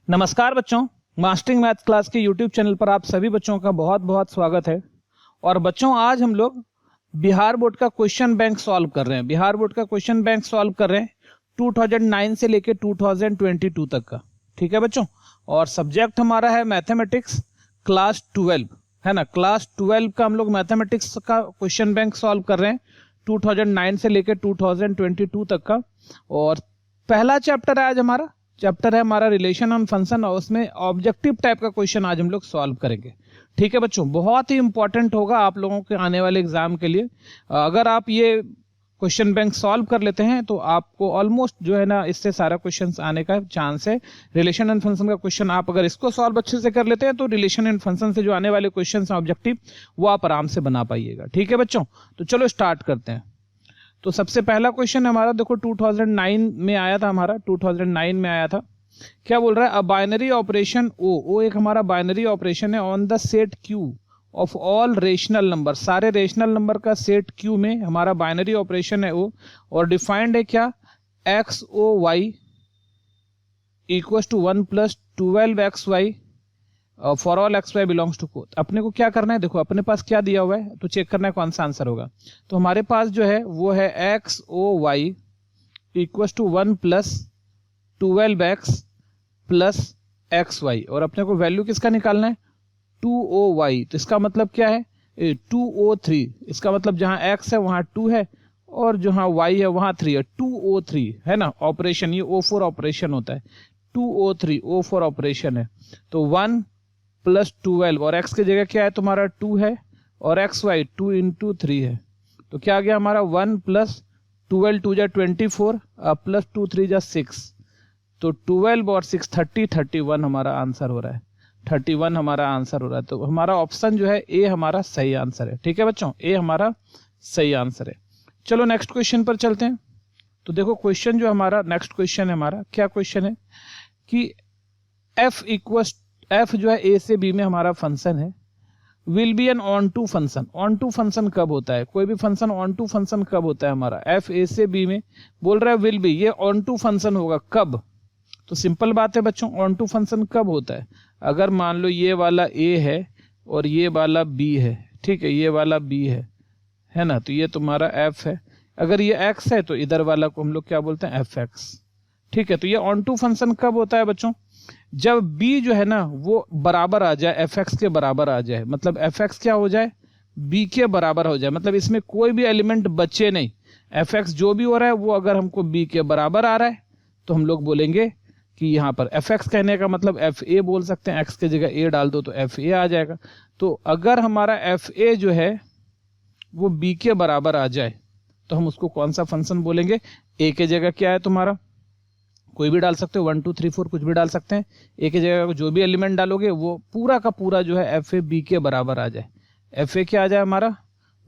नमस्कार बच्चों, mastering math class के यूट्यूब चैनल पर आप सभी बच्चों का बहुत बहुत स्वागत है। और बच्चों, आज हम लोग बिहार बोर्ड का क्वेश्चन बैंक सॉल्व कर रहे हैं। बिहार बोर्ड का क्वेश्चन बैंक सॉल्व कर रहे हैं 2009 से लेके 2022 तक का। ठीक है बच्चों, और सब्जेक्ट हमारा है मैथमेटिक्स क्लास 12, है ना। क्लास 12 का हम लोग मैथमेटिक्स का क्वेश्चन बैंक सॉल्व कर रहे हैं 2009 से लेके 2022 तक का। और पहला चैप्टर है आज हमारा, चैप्टर है हमारा रिलेशन ऑन फंक्शन, और उसमें ऑब्जेक्टिव टाइप का क्वेश्चन आज हम लोग सॉल्व करेंगे। ठीक है बच्चों, बहुत ही इंपॉर्टेंट होगा आप लोगों के आने वाले एग्जाम के लिए। अगर आप ये क्वेश्चन बैंक सॉल्व कर लेते हैं तो आपको ऑलमोस्ट जो है ना, इससे सारा क्वेश्चंस आने का चांस है। रिलेशन एंड फंक्शन का क्वेश्चन आप अगर इसको सॉल्व अच्छे से कर लेते हैं तो रिलेशन एंड फंक्शन से जो आने वाले क्वेश्चन ऑब्जेक्टिव वो आप आराम से बना पाइएगा। ठीक है बच्चों, तो चलो स्टार्ट करते हैं। तो सबसे पहला क्वेश्चन हमारा देखो 2009 में आया था, हमारा 2009 में आया था। क्या बोल रहा है? अ बाइनरी ऑपरेशन ओ एक हमारा बाइनरी ऑपरेशन है on the set Q of all rational number, सारे रेशनल नंबर का सेट क्यू में हमारा बाइनरी ऑपरेशन है ओ, और डिफाइंड है क्या? X o y equal to 1 plus 12xy for all x y belongs to कोथ। अपने को क्या करना है, देखो अपने पास क्या दिया हुआ है तो चेक करना है कौन सा आंसर होगा। तो हमारे पास जो है वो है x o y equal to 1 plus 12x plus x y, और अपने को वैल्यू किसका निकालना है? 2o(y). तो इसका मतलब क्या है? 2o(3). इसका मतलब जहां x है वहां 2 है और जहां y है वहां 3 है। 2o(3) है ना ऑपरेशन, ये o4 ऑपरेशन होता है। 2o(3) o4 ऑपरेशन है। तो 1 प्लस 12, और x की जगह क्या है तुम्हारा? 2 है, और एक्स वाई 2 इंटू 3 है। तो क्या आ गया हमारा? 1 प्लस 12 2 जा 24 प्लस 2 3 जा 6। तो 12 और 6 30, 31 हमारा आंसर हो रहा है। 31 हमारा आंसर हो रहा है। तो हमारा ऑप्शन जो है ए हमारा सही आंसर है। ठीक है बच्चों, ए हमारा सही आंसर है। चलो नेक्स्ट क्वेश्चन पर चलते हैं। तो देखो क्वेश्चन जो हमारा नेक्स्ट क्वेश्चन है हमारा, क्या क्वेश्चन है कि एफ जो है ए से बी में हमारा फंक्शन है, will be an onto function. Onto function कब होता है? कोई भी फंक्शन ऑन टू फंक्शन कब होता है हमारा? एफ ए से बी में बोल रहा है विल बी, ये ऑन टू फंक्शन होगा कब? तो सिंपल बात है बच्चों, ऑन टू फंक्शन कब होता है? अगर मान लो ये वाला ए है और ये वाला बी है, ठीक है, ये वाला बी है ना, तो ये तुम्हारा एफ है। अगर ये एक्स है तो इधर वाला को हम लोग क्या बोलते हैं? F x. ठीक है, तो ये ऑन टू फंक्शन कब होता है बच्चों? जब बी जो है ना वो बराबर आ जाए, एफ एक्स के बराबर आ जाए। मतलब एफ एक्स क्या हो जाए? बी के बराबर हो जाए। मतलब इसमें कोई भी एलिमेंट बचे नहीं। एफ एक्स जो भी हो रहा है वो अगर हमको बी के बराबर आ रहा है तो हम लोग बोलेंगे कि यहाँ पर एफ एक्स कहने का मतलब एफ ए बोल सकते हैं। एक्स की जगह ए डाल दो तो एफ ए आ जाएगा। तो अगर हमारा एफ ए जो है वो बी के बराबर आ जाए तो हम उसको कौन सा फंक्शन बोलेंगे? ए के जगह क्या है तुम्हारा? कोई भी डाल सकते हो, 1 2 3 4 कुछ भी डाल सकते हैं। ए की जगह जो भी एलिमेंट डालोगे वो पूरा का पूरा जो है एफ ए बी के बराबर आ जाए। एफ ए क्या आ जाए हमारा?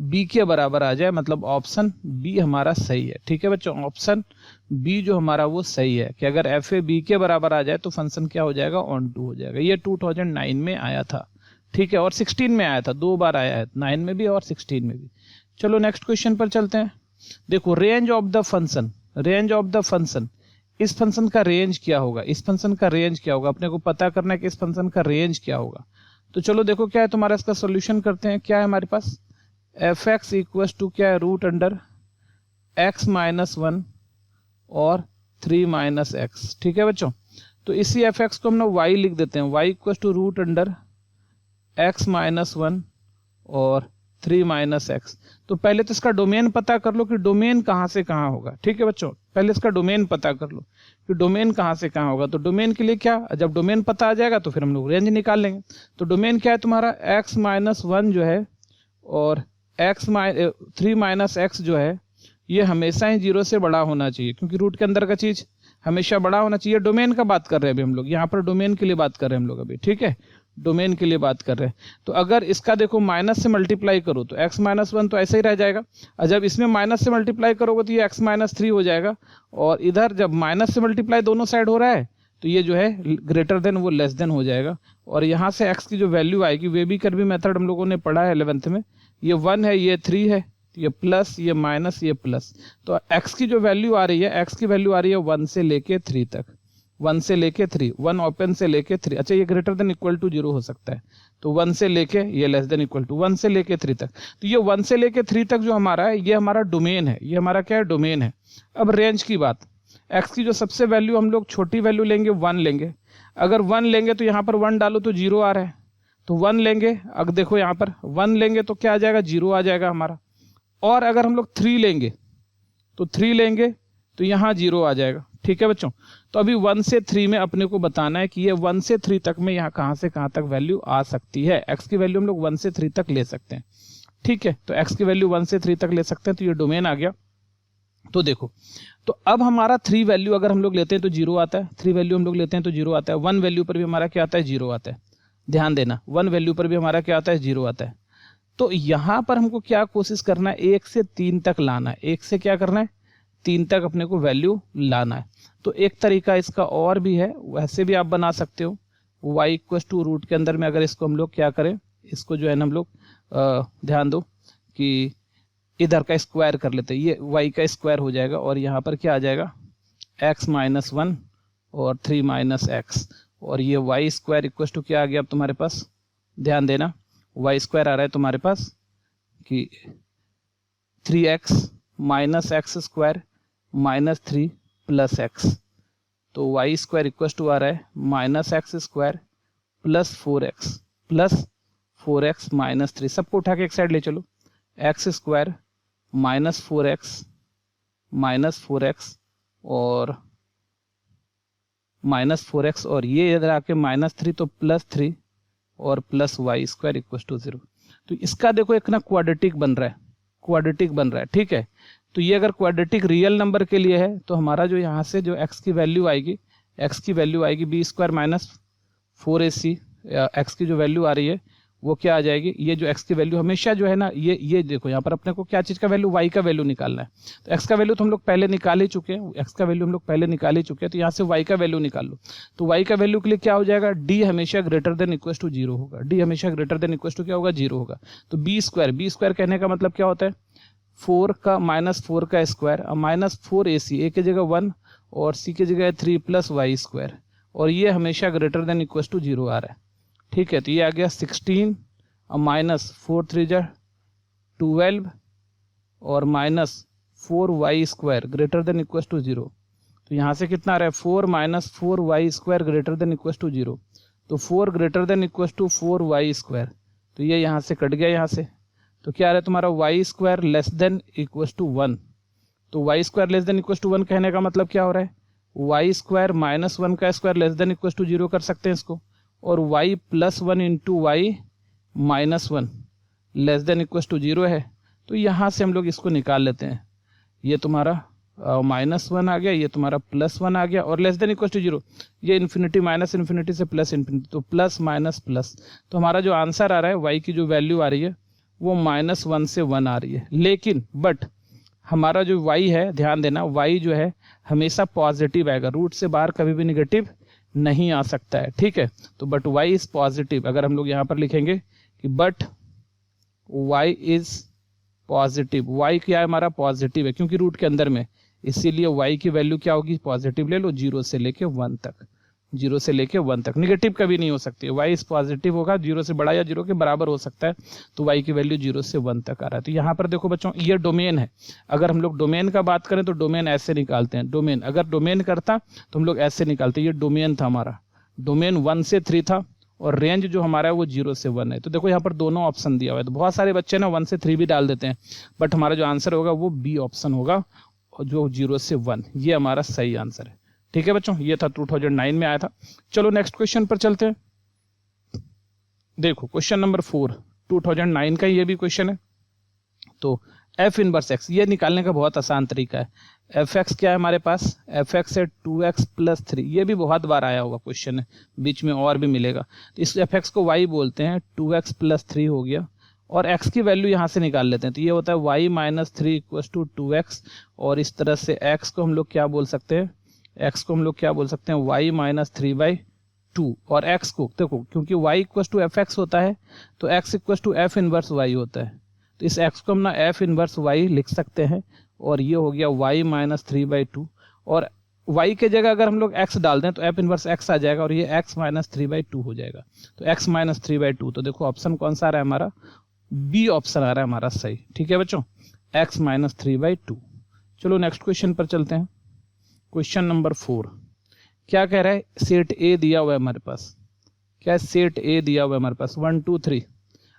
बी के बराबर आ जाए। मतलब ऑप्शन बी हमारा सही है। ठीक है बच्चों, ऑप्शन बी जो हमारा वो सही है कि अगर एफ ए बी के बराबर आ जाए तो फंक्शन क्या हो जाएगा? ऑन टू हो जाएगा। ये 2009 में आया था। ठीक है, और 16 में आया था, 2 बार आया है, 9 में भी और 16 में भी। चलो नेक्स्ट क्वेश्चन पर चलते हैं। देखो range of the function, range of the function, इस फंक्शन का रेंज क्या होगा? इस फंक्शन का रेंज क्या होगा? अपने को पता करना है कि इस फंक्शन का रेंज क्या होगा। तो चलो देखो क्या है तुम्हारा, इसका सोल्यूशन करते हैं। क्या है हमारे पास? एफ एक्स इक्वल टू क्या है? रूट अंडर एक्स माइनस 1 और 3 माइनस एक्स। ठीक है बच्चों, तो इसी एफ एक्स को हम लोग वाई लिख देते हैं। Y equal to root under x minus 1 और 3 माइनस एक्स। तो पहले तो इसका डोमेन पता कर लो कि डोमेन कहाँ से कहाँ होगा। ठीक है बच्चों, पहले इसका डोमेन पता कर लो कि डोमेन कहाँ से कहाँ होगा। तो डोमेन के लिए क्या, जब डोमेन पता आ जाएगा तो फिर हम लोग रेंज निकाल लेंगे। तो डोमेन क्या है तुम्हारा? एक्स माइनस 1 जो है और 3 माइनस एक्स जो है ये हमेशा ही 0 से बड़ा होना चाहिए, क्योंकि रूट के अंदर का चीज हमेशा बड़ा होना चाहिए। डोमेन का बात कर रहे हैं अभी हम लोग, यहाँ पर डोमेन के लिए बात कर रहे हैं हम लोग अभी। ठीक है, डोमेन के लिए बात कर रहे हैं। तो अगर इसका देखो माइनस से मल्टीप्लाई करो तो एक्स माइनस 1 तो ऐसे ही रह जाएगा, और जब इसमें माइनस से मल्टीप्लाई करोगे तो ये एक्स माइनस 3 हो जाएगा। और इधर जब माइनस से मल्टीप्लाई दोनों साइड हो रहा है तो ये जो है ग्रेटर देन वो लेस देन हो जाएगा। और यहाँ से एक्स की जो वैल्यू आएगी, वे भी कर्वी मेथड हम लोगों ने पढ़ा है 11th में, ये 1 है, ये 3 है, ये प्लस, ये माइनस, ये प्लस। तो एक्स की जो वैल्यू आ रही है, एक्स की वैल्यू आ रही है 1 से लेके 3 तक। 1 से लेके 3, 1 ओपन से लेके 3, अच्छा ये ग्रेटर देन इक्वल टू 0 हो सकता है, तो 1 से लेके ये लेस देन इक्वल टू 1 से लेके 3 तक। तो ये 1 से लेके 3 तक जो हमारा है ये हमारा डोमेन है, ये हमारा क्या है, डोमेन है। अब रेंज की बात, x की जो सबसे वैल्यू हम लोग छोटी वैल्यू लेंगे 1 लेंगे, अगर 1 लेंगे तो यहाँ पर 1 डालो तो 0 आ रहा है, तो 1 लेंगे, अब देखो यहाँ पर 1 लेंगे तो क्या आ जाएगा, 0 आ जाएगा हमारा। और अगर हम लोग 3 लेंगे तो 3 लेंगे तो यहाँ 0 आ जाएगा, ठीक है बच्चों। तो अभी 1 से 3 में अपने को बताना है कि ये 1 से 3 तक में यहाँ कहाँ से कहाँ तक वैल्यू आ सकती है। x की वैल्यू हम लोग 1 से 3 तक ले सकते हैं, ठीक है। तो x की वैल्यू 1 से 3 तक ले सकते हैं, तो ये डोमेन आ गया। तो देखो, तो अब हमारा 3 वैल्यू अगर हम लोग लेते हैं तो 0 आता है, 3 वैल्यू हम लोग लेते हैं तो 0 आता है, 1 वैल्यू पर भी हमारा क्या आता है, 0 आता है। ध्यान देना, 1 वैल्यू पर भी हमारा क्या आता है, 0 आता है। तो यहाँ पर हमको क्या कोशिश करना है, 1 से 3 तक लाना है, 1 से क्या करना है, 3 तक अपने को वैल्यू लाना है। तो एक तरीका इसका और भी है, वैसे भी आप बना सकते हो, y इक्वस टू रूट के अंदर में अगर इसको हम लोग क्या करें, इसको जो है ना हम लोग ध्यान दो कि इधर का स्क्वायर कर लेते हैं, ये y का स्क्वायर हो जाएगा और यहाँ पर क्या आ जाएगा, x माइनस 1 और 3 माइनस एक्स, और ये y स्क्वायर इक्वस टू क्या आ गया अब तुम्हारे पास, ध्यान देना y स्क्वायर आ रहा है तुम्हारे पास कि 3x minus x square minus 3 plus x, तो y स्क्वायर इक्वस टू आ रहा है minus x square plus 4x minus 3, सबको उठा के एक साइड ले चलो, एक्स स्क्वायर माइनस 4x और माइनस 4x और ये इधर आके माइनस 3 तो प्लस 3 और plus y square equals to 0। तो इसका देखो एक ना क्वाड्रेटिक बन रहा है, ठीक है। तो ये अगर क्वाड्रेटिक रियल नंबर के लिए है तो हमारा जो यहाँ से जो x की वैल्यू आएगी B square minus 4ac, x की जो वैल्यू आ रही है वो क्या आ जाएगी, ये जो x की वैल्यू हमेशा जो है ना, ये देखो यहाँ पर अपने को क्या चीज़ का वैल्यू, y का वैल्यू निकालना है। तो x का वैल्यू तो हम लोग पहले निकाल ही चुके हैं, तो यहाँ से y का वैल्यू निकाल लो। तो y का वैल्यू के लिए क्या हो जाएगा, d हमेशा ग्रेटर देन इक्वल टू 0 होगा, क्या होगा, 0 होगा। तो बी स्क्वायर कहने का मतलब क्या होता है, 4 का माइनस 4 का स्क्वायर, माइनस 4ac, a की जगह 1 और c की जगह 3 प्लस y स्क्वायर, और ये हमेशा ग्रेटर देन इक्वल टू 0 आ रहा है, ठीक है। तो ये आ गया 16 माइनस 4 3 12 और minus 4y square greater than equal to 0। तो यहाँ से कितना आ रहा है, 4 minus 4y square greater than equal to 0, तो 4 greater than equal to 4y square, तो ये यहाँ से कट गया यहाँ से, तो क्या आ रहा है तुम्हारा y square less than equal to 1। तो y square less than equal to 1 कहने का मतलब क्या हो रहा है, y स्क्वायर माइनस 1 का square less than equal to 0 कर सकते हैं इसको, और y plus 1 into y minus 1 less than equal to 0 है। तो यहाँ से हम लोग इसको निकाल लेते हैं, ये तुम्हारा माइनस 1 आ गया, ये तुम्हारा प्लस 1 आ गया, और लेस देन इक्वल टू 0, ये इन्फिनिटी माइनस इन्फिनिटी से प्लस इन्फिनिटी, तो प्लस माइनस प्लस। तो हमारा जो आंसर आ रहा है y की जो वैल्यू आ रही है वो माइनस 1 से 1 आ रही है, लेकिन बट हमारा जो y है, ध्यान देना y जो है हमेशा पॉजिटिव आएगा, रूट से बाहर कभी भी निगेटिव नहीं आ सकता है, ठीक है। तो बट y इज पॉजिटिव, अगर हम लोग यहाँ पर लिखेंगे कि but y is positive, y क्या है हमारा पॉजिटिव है क्योंकि रूट के अंदर में, इसीलिए y की वैल्यू क्या होगी, पॉजिटिव ले लो, 0 से लेके 1 तक, निगेटिव कभी नहीं हो सकती है, y इज पॉजिटिव होगा, 0 से बड़ा या 0 के बराबर हो सकता है, तो y की वैल्यू 0 से 1 तक आ रहा है। तो यहाँ पर देखो बच्चों, ये डोमेन है, अगर हम लोग डोमेन का बात करें तो डोमेन ऐसे निकालते हैं, डोमेन अगर डोमेन करता तो हम लोग ऐसे निकालते, ये डोमेन था हमारा, डोमेन 1 से 3 था और रेंज जो हमारा है वो 0 से 1 है। तो देखो यहाँ पर दोनों ऑप्शन दिया हुआ है, तो बहुत सारे बच्चे ना 1 से 3 भी डाल देते हैं, बट हमारा जो आंसर होगा वो बी ऑप्शन होगा, जो 0 से 1, ये हमारा सही आंसर है, ठीक है बच्चों। ये था 2009 में आया था। चलो नेक्स्ट क्वेश्चन पर चलते हैं। देखो क्वेश्चन नंबर 4 2009 का ये भी क्वेश्चन है। तो एफ इनवर्स एक्स ये निकालने का बहुत आसान तरीका है। एफ एक्स क्या है हमारे पास, एफ एक्स है 2x प्लस 3, ये भी बहुत बार आया होगा क्वेश्चन है, बीच में और भी मिलेगा। तो इस एफ एक्स को y बोलते हैं, 2x प्लस 3 हो गया, और x की वैल्यू यहाँ से निकाल लेते हैं, तो ये होता है y minus 3 equal to 2x, और इस तरह से x को हम लोग क्या बोल सकते हैं, y माइनस 3/2, और x को देखो क्योंकि y equal to F x होता है तो x equal to f inverse y होता है, तो इस x को हम ना एफ इनवर्स y लिख सकते हैं, और ये हो गया y माइनस 3/2, और y के जगह अगर हम लोग x डाल दें तो f इनवर्स x आ जाएगा और ये x माइनस 3/2 हो जाएगा। तो x माइनस 3/2, तो देखो ऑप्शन कौन सा आ रहा है हमारा, बी ऑप्शन आ रहा है हमारा सही। ठीक है बच्चों, x माइनस 3/2। चलो नेक्स्ट क्वेश्चन पर चलते हैं। क्वेश्चन नंबर 4 क्या कह रहा है, सेट ए दिया हुआ है हमारे पास। क्या सेट ए दिया हुआ है हमारे पास 1 2 3।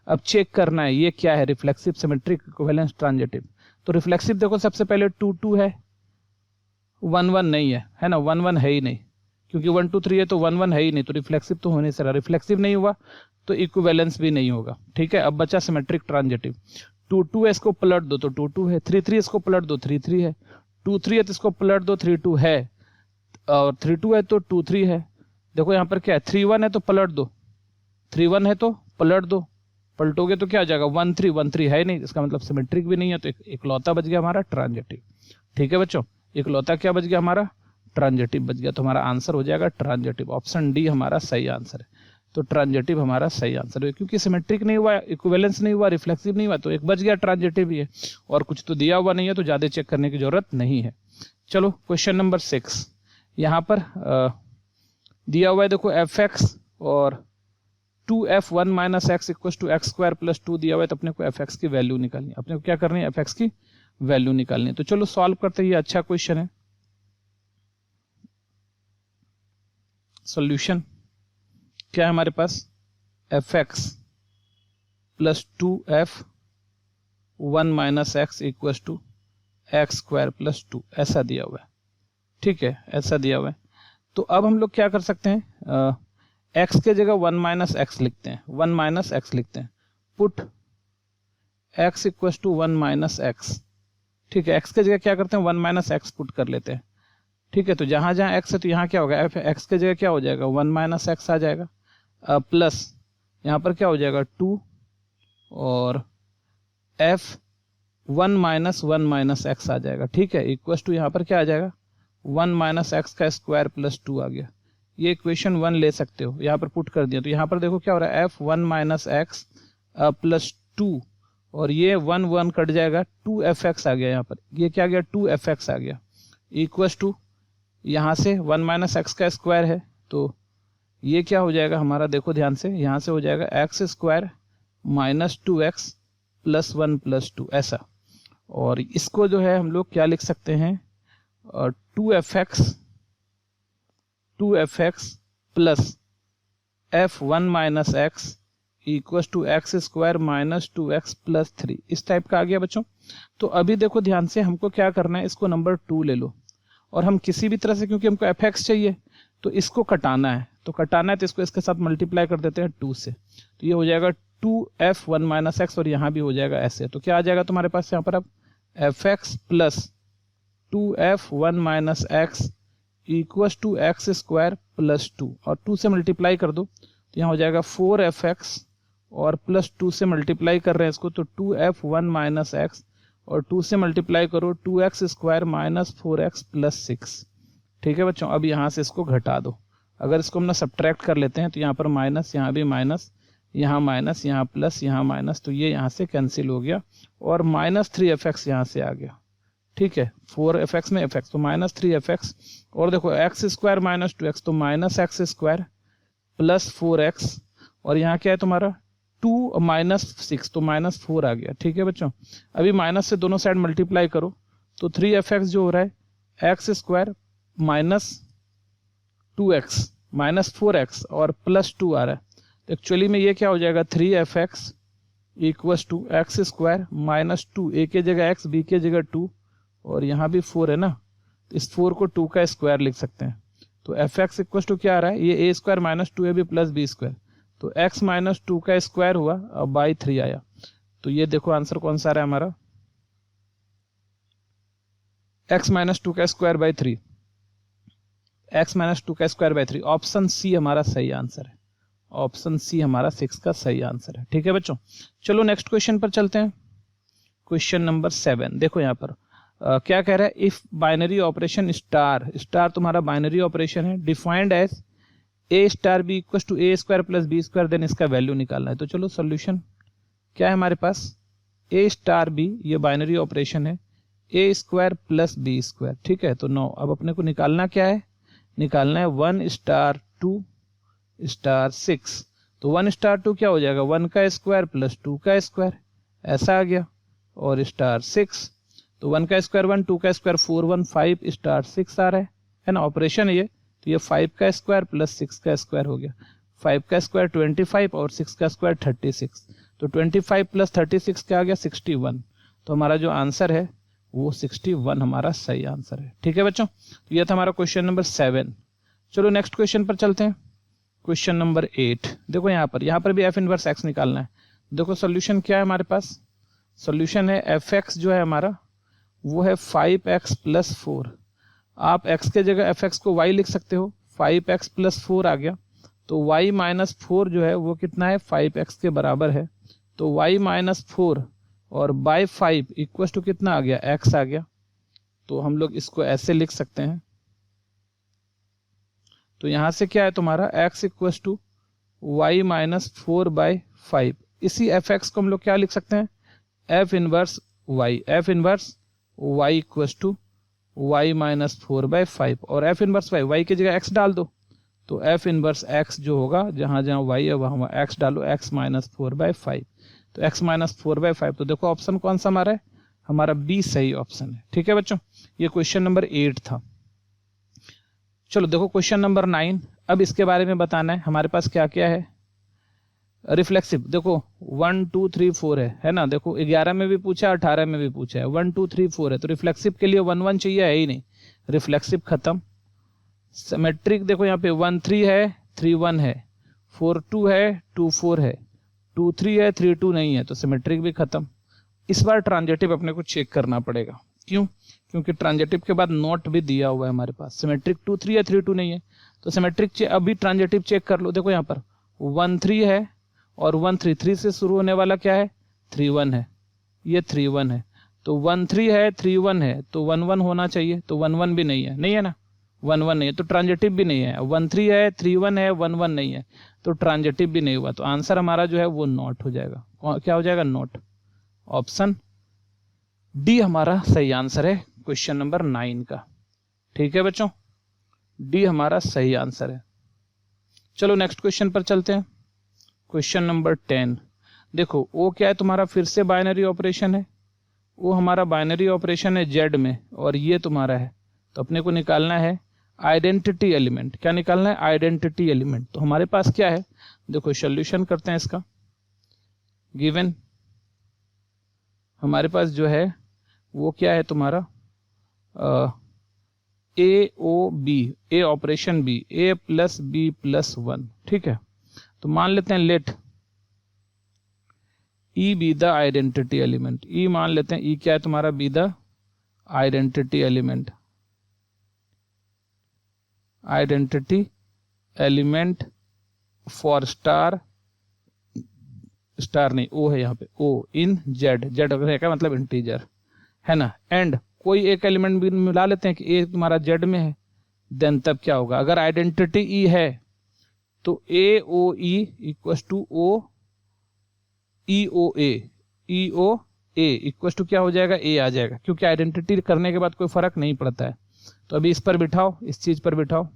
अब चेक करना है ये क्या है, रिफ्लेक्सिव, सिमेट्रिक, इक्विवेलेंस, ट्रांजिटिव। तो रिफ्लेक्सिव देखो सबसे पहले 2 2 है, 1 1 नहीं है ना, 1 1 है ही नहीं, क्योंकि 1 2 3 है तो 1 1 है ही नहीं, तो रिफ्लेक्सिव तो होने से रहा, रिफ्लेक्सिव नहीं हुआ तो इक्विवेलेंस भी नहीं होगा। ठीक है, अब बचा सिमेट्रिक, ट्रांजिटिव। 2 2 है, इसको पलट दो तो 2 2 है, 3 3 इसको पलट दो 3 3 है, 2 3 है तो इसको पलट दो 3 2 है, और 3 2 है तो 2 3 है। देखो यहाँ पर क्या है, 3 1 है तो पलट दो, 3 1 है तो पलट दो, पलटोगे तो क्या आ जाएगा 1 3, 1 3 है नहीं, इसका मतलब सिमेट्रिक भी नहीं है, तो इकलौता बच गया हमारा ट्रांजिटिव। ठीक है बच्चों, इकलौता क्या बच गया हमारा, ट्रांजिटिव बच गया, तो हमारा आंसर हो जाएगा ट्रांजिटिव। ऑप्शन डी हमारा सही आंसर है। तो ट्रांजिटिव हमारा सही आंसर है, क्योंकि सिमेट्रिक नहीं हुआ, इक्विवेलेंस नहीं हुआ, रिफ्लेक्सिव नहीं हुआ, तो एक बच गया ट्रांजिटिव ही है, और कुछ तो दिया हुआ नहीं है, तो ज्यादा चेक करने की जरूरत नहीं है। चलो क्वेश्चन नंबर 6, यहाँ पर दिया हुआ है देखो f(x) और 2f(1 minus x) equals to x square plus 2 दिया हुआ है, तो अपने को f(x) की वैल्यू निकालनी है। अपने को क्या करनी है, f(x) की वैल्यू निकालनी है। तो चलो सॉल्व करते हैं, ये अच्छा क्वेश्चन है। सॉल्यूशन क्या है हमारे पास, f(x) plus 2f(1 minus x) equals to x square plus 2, ऐसा दिया हुआ है। ठीक है, ऐसा दिया हुआ है। तो अब हम लोग क्या कर सकते हैं, x के जगह 1 माइनस एक्स लिखते हैं, 1 माइनस एक्स लिखते हैं, put x equals to 1 minus x. ठीक है, x के जगह क्या करते हैं, 1 माइनस एक्स पुट कर लेते हैं। ठीक है, तो जहां जहां x है तो यहाँ क्या होगा, x के जगह क्या हो जाएगा, 1 माइनस एक्स आ जाएगा, प्लस यहाँ पर क्या हो जाएगा 2, और f(1 माइनस 1 माइनस एक्स) आ जाएगा। ठीक है, इक्वल्स टू यहाँ पर क्या आ जाएगा, 1 माइनस एक्स का स्क्वायर प्लस 2 आ गया। ये इक्वेशन 1 ले सकते हो, यहाँ पर पुट कर दिया, तो यहाँ पर देखो क्या हो रहा है, f(1 माइनस एक्स) प्लस 2, और ये 1 1 कट जाएगा, 2f(x) आ गया यहाँ पर, ये क्या आ गया 2f(x) आ गया, इक्वल्स टू यहाँ से 1 माइनस एक्स का स्क्वायर है, तो ये क्या हो जाएगा हमारा, देखो ध्यान से, यहाँ से हो जाएगा x square minus 2x plus 1 plus 2, ऐसा। और इसको जो है हम लोग क्या लिख सकते हैं, 2f(x) plus f(1 minus x) equals to x square minus 2x plus 3, इस टाइप का आ गया बच्चों। तो अभी देखो ध्यान से, हमको क्या करना है, इसको नंबर 2 ले लो, और हम किसी भी तरह से, क्योंकि हमको f(x) चाहिए तो इसको कटाना है, तो इसको इसके साथ मल्टीप्लाई कर देते हैं 2 से, तो ये हो जाएगा 2f(1 माइनस एक्स), और यहाँ भी हो जाएगा ऐसे। तो क्या आ जाएगा तुम्हारे पास यहाँ पर अब f(x) plus 2f(1 minus x) equals to x square plus 2, और 2 से मल्टीप्लाई कर दो, तो यहाँ हो जाएगा 4f(x), और प्लस 2 से मल्टीप्लाई कर रहे हैं इसको, तो 2f(1 माइनस एक्स), और 2 से मल्टीप्लाई करो 2x square minus 4x plus 6। ठीक है बच्चों, अब यहाँ से इसको घटा दो, अगर इसको हम ना सब्ट्रैक्ट कर लेते हैं तो यहाँ पर माइनस, यहाँ भी माइनस, यहाँ माइनस, यहाँ प्लस, यहाँ माइनस, तो ये यहाँ से कैंसिल हो गया, और माइनस 3f(x) यहाँ से आ गया। ठीक है, 4f(x) में f(x), तो माइनस 3f(x), और देखो x स्क्वायर माइनस 2x, तो minus x square plus 4x, और यहाँ क्या है तुम्हारा 2 माइनस 6, तो माइनस 4 आ गया। ठीक है बच्चों, अभी माइनस से दोनों साइड मल्टीप्लाई करो, तो 3f(x) जो हो रहा है x square minus 2x minus 4x और प्लस 2 आ रहा है, तो एक्चुअली में ये क्या हो जाएगा 3f(x) equals to x square minus 2, a के जगह x, b के जगह 2, और यहाँ भी 4 है ना, तो इस 4 को 2 का स्क्वायर लिख सकते हैं। तो f(x) इक्वल्स टू क्या आ रहा है, ये a square minus 2ab plus b square, तो x माइनस 2 का स्क्वायर हुआ, अब बाई 3 आया। तो ये देखो आंसर कौन सा आ रहा है हमारा, x माइनस 2 का स्क्वायर बाई 3, x माइनस 2 का स्क्वायर बाई 3, ऑप्शन सी हमारा सही आंसर है। ऑप्शन सी हमारा 6 का सही आंसर है। ठीक है बच्चों, चलो नेक्स्ट क्वेश्चन पर चलते हैं। क्वेश्चन नंबर 7 देखो यहाँ पर क्या कह रहा है, if binary operation star, star तुम्हारा बाइनरी ऑपरेशन है, defined as a star b equals to a square plus b square, then इसका वैल्यू निकालना है। तो चलो सॉल्यूशन क्या है हमारे पास, a स्टार b ये बाइनरी ऑपरेशन है, a square plus b square, ठीक है। तो 9। अब अपने को निकालना क्या है, निकालना है 1 स्टार 2 स्टार 6। तो 1 स्टार 2 क्या हो जाएगा, 1 का स्क्वायर प्लस 2 का स्क्वायर, ऐसा आ गया। और स्टार 6, तो 1 का स्क्वायर 1, 2 का स्क्वायर 4, 1 5 स्टार 6 आ रहा है ना ऑपरेशन ये। तो ये 5 का स्क्वायर प्लस 6 का स्क्वायर हो गया। 5 का स्क्वायर 25 और 6 का स्क्वायर 36। तो 25 प्लस 36 क्या आ गया, 61। तो हमारा जो आंसर है वो 61 हमारा सही आंसर है, ठीक है बच्चों। तो ये था हमारा क्वेश्चन नंबर 7। चलो नेक्स्ट क्वेश्चन पर चलते हैं। Question number 8। देखो यहाँ पर भी एफ इनवर्स एक्स निकालना है। देखो सोल्यूशन क्या है हमारे पास, सोल्यूशन है एफ एक्स जो है हमारा वो है 5x प्लस 4। आप x के जगह fx को y लिख सकते हो, 5x प्लस 4 आ गया। तो y माइनस 4 जो है वो कितना है, 5x के बराबर है। तो y माइनस 4 और बाय 5 इक्वल टू कितना आ गया, x आ गया। तो हम लोग इसको ऐसे लिख सकते हैं। तो यहां से क्या है तुम्हारा x equal to y minus 4 by 5। इसी fx को हम लोग क्या लिख सकते हैं, f inverse y, f inverse y equal to y minus 4 by 5। और f इनवर्स y की जगह x डाल दो। तो f इनवर्स x जो होगा, जहां जहां y है वहां x डालो, x माइनस 4 बाय 5। तो x माइनस 4 बाय 5। तो देखो ऑप्शन कौन सा हमारा है, हमारा बी सही ऑप्शन है, ठीक है बच्चों। ये क्वेश्चन नंबर 8 था। चलो देखो क्वेश्चन नंबर 9। अब इसके बारे में बताना है हमारे पास क्या क्या है। रिफ्लेक्सिव देखो 1 2 3 4 है ना। देखो 11 में भी पूछा, 18 में भी पूछा है, 1 2 3 4 है। तो रिफ्लेक्सिव के लिए 1 1 चाहिए, है ही नहीं, रिफ्लेक्सिव खत्म। सिमेट्रिक देखो यहाँ पे 1 3 है, 3 1 है, 4 2 है, 2 4 है, 2 3 है, 3 2 नहीं है। तो सिमेट्रिक भी खत्म। इस बार ट्रांजिटिव अपने को चेक करना पड़ेगा। क्यों, क्योंकि ट्रांजिटिव के बाद नोट भी दिया हुआ है हमारे पास। सिमेट्रिक 2 3 है, 3 2 नहीं है। तो सिमेट्रिक अभी ट्रांजिटिव चेक कर लो। देखो यहाँ पर 1 3 है और 1 3 3 से शुरू होने वाला क्या है, 3 1 है, ये 3 1 है। तो 1 3 है, 3 1 है, तो 1 1 होना चाहिए। तो 1 1 भी नहीं है, नहीं है ना, 1 1 नहीं है, तो ट्रांजिटिव भी नहीं है। 1 3 है, 3 1 है, 1 1 नहीं है, तो ट्रांजिटिव भी नहीं हुआ। तो आंसर हमारा जो है वो नॉट हो जाएगा। क्या हो जाएगा, नॉट। ऑप्शन डी हमारा सही आंसर है क्वेश्चन नंबर 9 का, ठीक है बच्चों, डी हमारा सही आंसर है। चलो नेक्स्ट क्वेश्चन पर चलते हैं। Question number 10। देखो वो क्या है तुम्हारा, फिर से बाइनरी ऑपरेशन है। वो हमारा बाइनरी ऑपरेशन है जेड में और ये तुम्हारा है। तो अपने को निकालना है आइडेंटिटी एलिमेंट। क्या निकालना है, आइडेंटिटी एलिमेंट। तो हमारे पास क्या है, देखो सोल्यूशन करते हैं इसका। गिवन हमारे पास जो है वो क्या है तुम्हारा, A O B, A operation B, A plus B plus 1, ठीक है। तो मान लेते हैं let E be the identity element. E मान लेते हैं, ई क्या है तुम्हारा, be the identity element. Identity element for star, star नहीं, ओ है यहाँ पे, ओ इन जेड, जेड का मतलब इंटीजर है ना। एंड कोई एक एलिमेंट भी मिला लेते हैं कि ए तुम्हारा जेड में है। देन तब क्या होगा, अगर आइडेंटिटी ई है तो A O E equal to O E O A, E O A equal to क्या हो जाएगा, ए आ जाएगा, क्योंकि आइडेंटिटी करने के बाद कोई फर्क नहीं पड़ता है। तो अभी इस पर बिठाओ, इस चीज पर बिठाओ,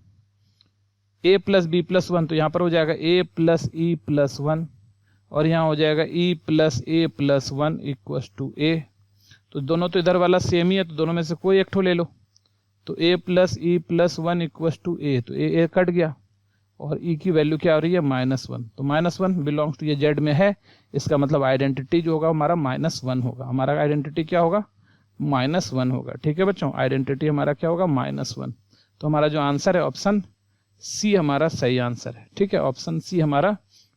ए प्लस बी प्लस 1। तो यहाँ पर हो जाएगा ए प्लस ई प्लस 1 और यहाँ हो जाएगा E plus A plus 1 equal to A. तो दोनों तो इधर वाला सेम ही है, तो दोनों में से कोई एक ठो ले लो। तो A plus E plus 1 equal to A, तो ए कट गया और ई की वैल्यू क्या हो रही है, -1। तो -1 बिलोंग्स टू ये जेड में है, इसका मतलब आइडेंटिटी जो होगा हमारा -1 होगा। हमारा आइडेंटिटी क्या होगा, -1 होगा, ठीक है बच्चों। आइडेंटिटी हमारा क्या होगा, -1। तो हमारा जो आंसर है ऑप्शन सी हमारा सही आंसर है, ठीक है, ऑप्शन सी हमारा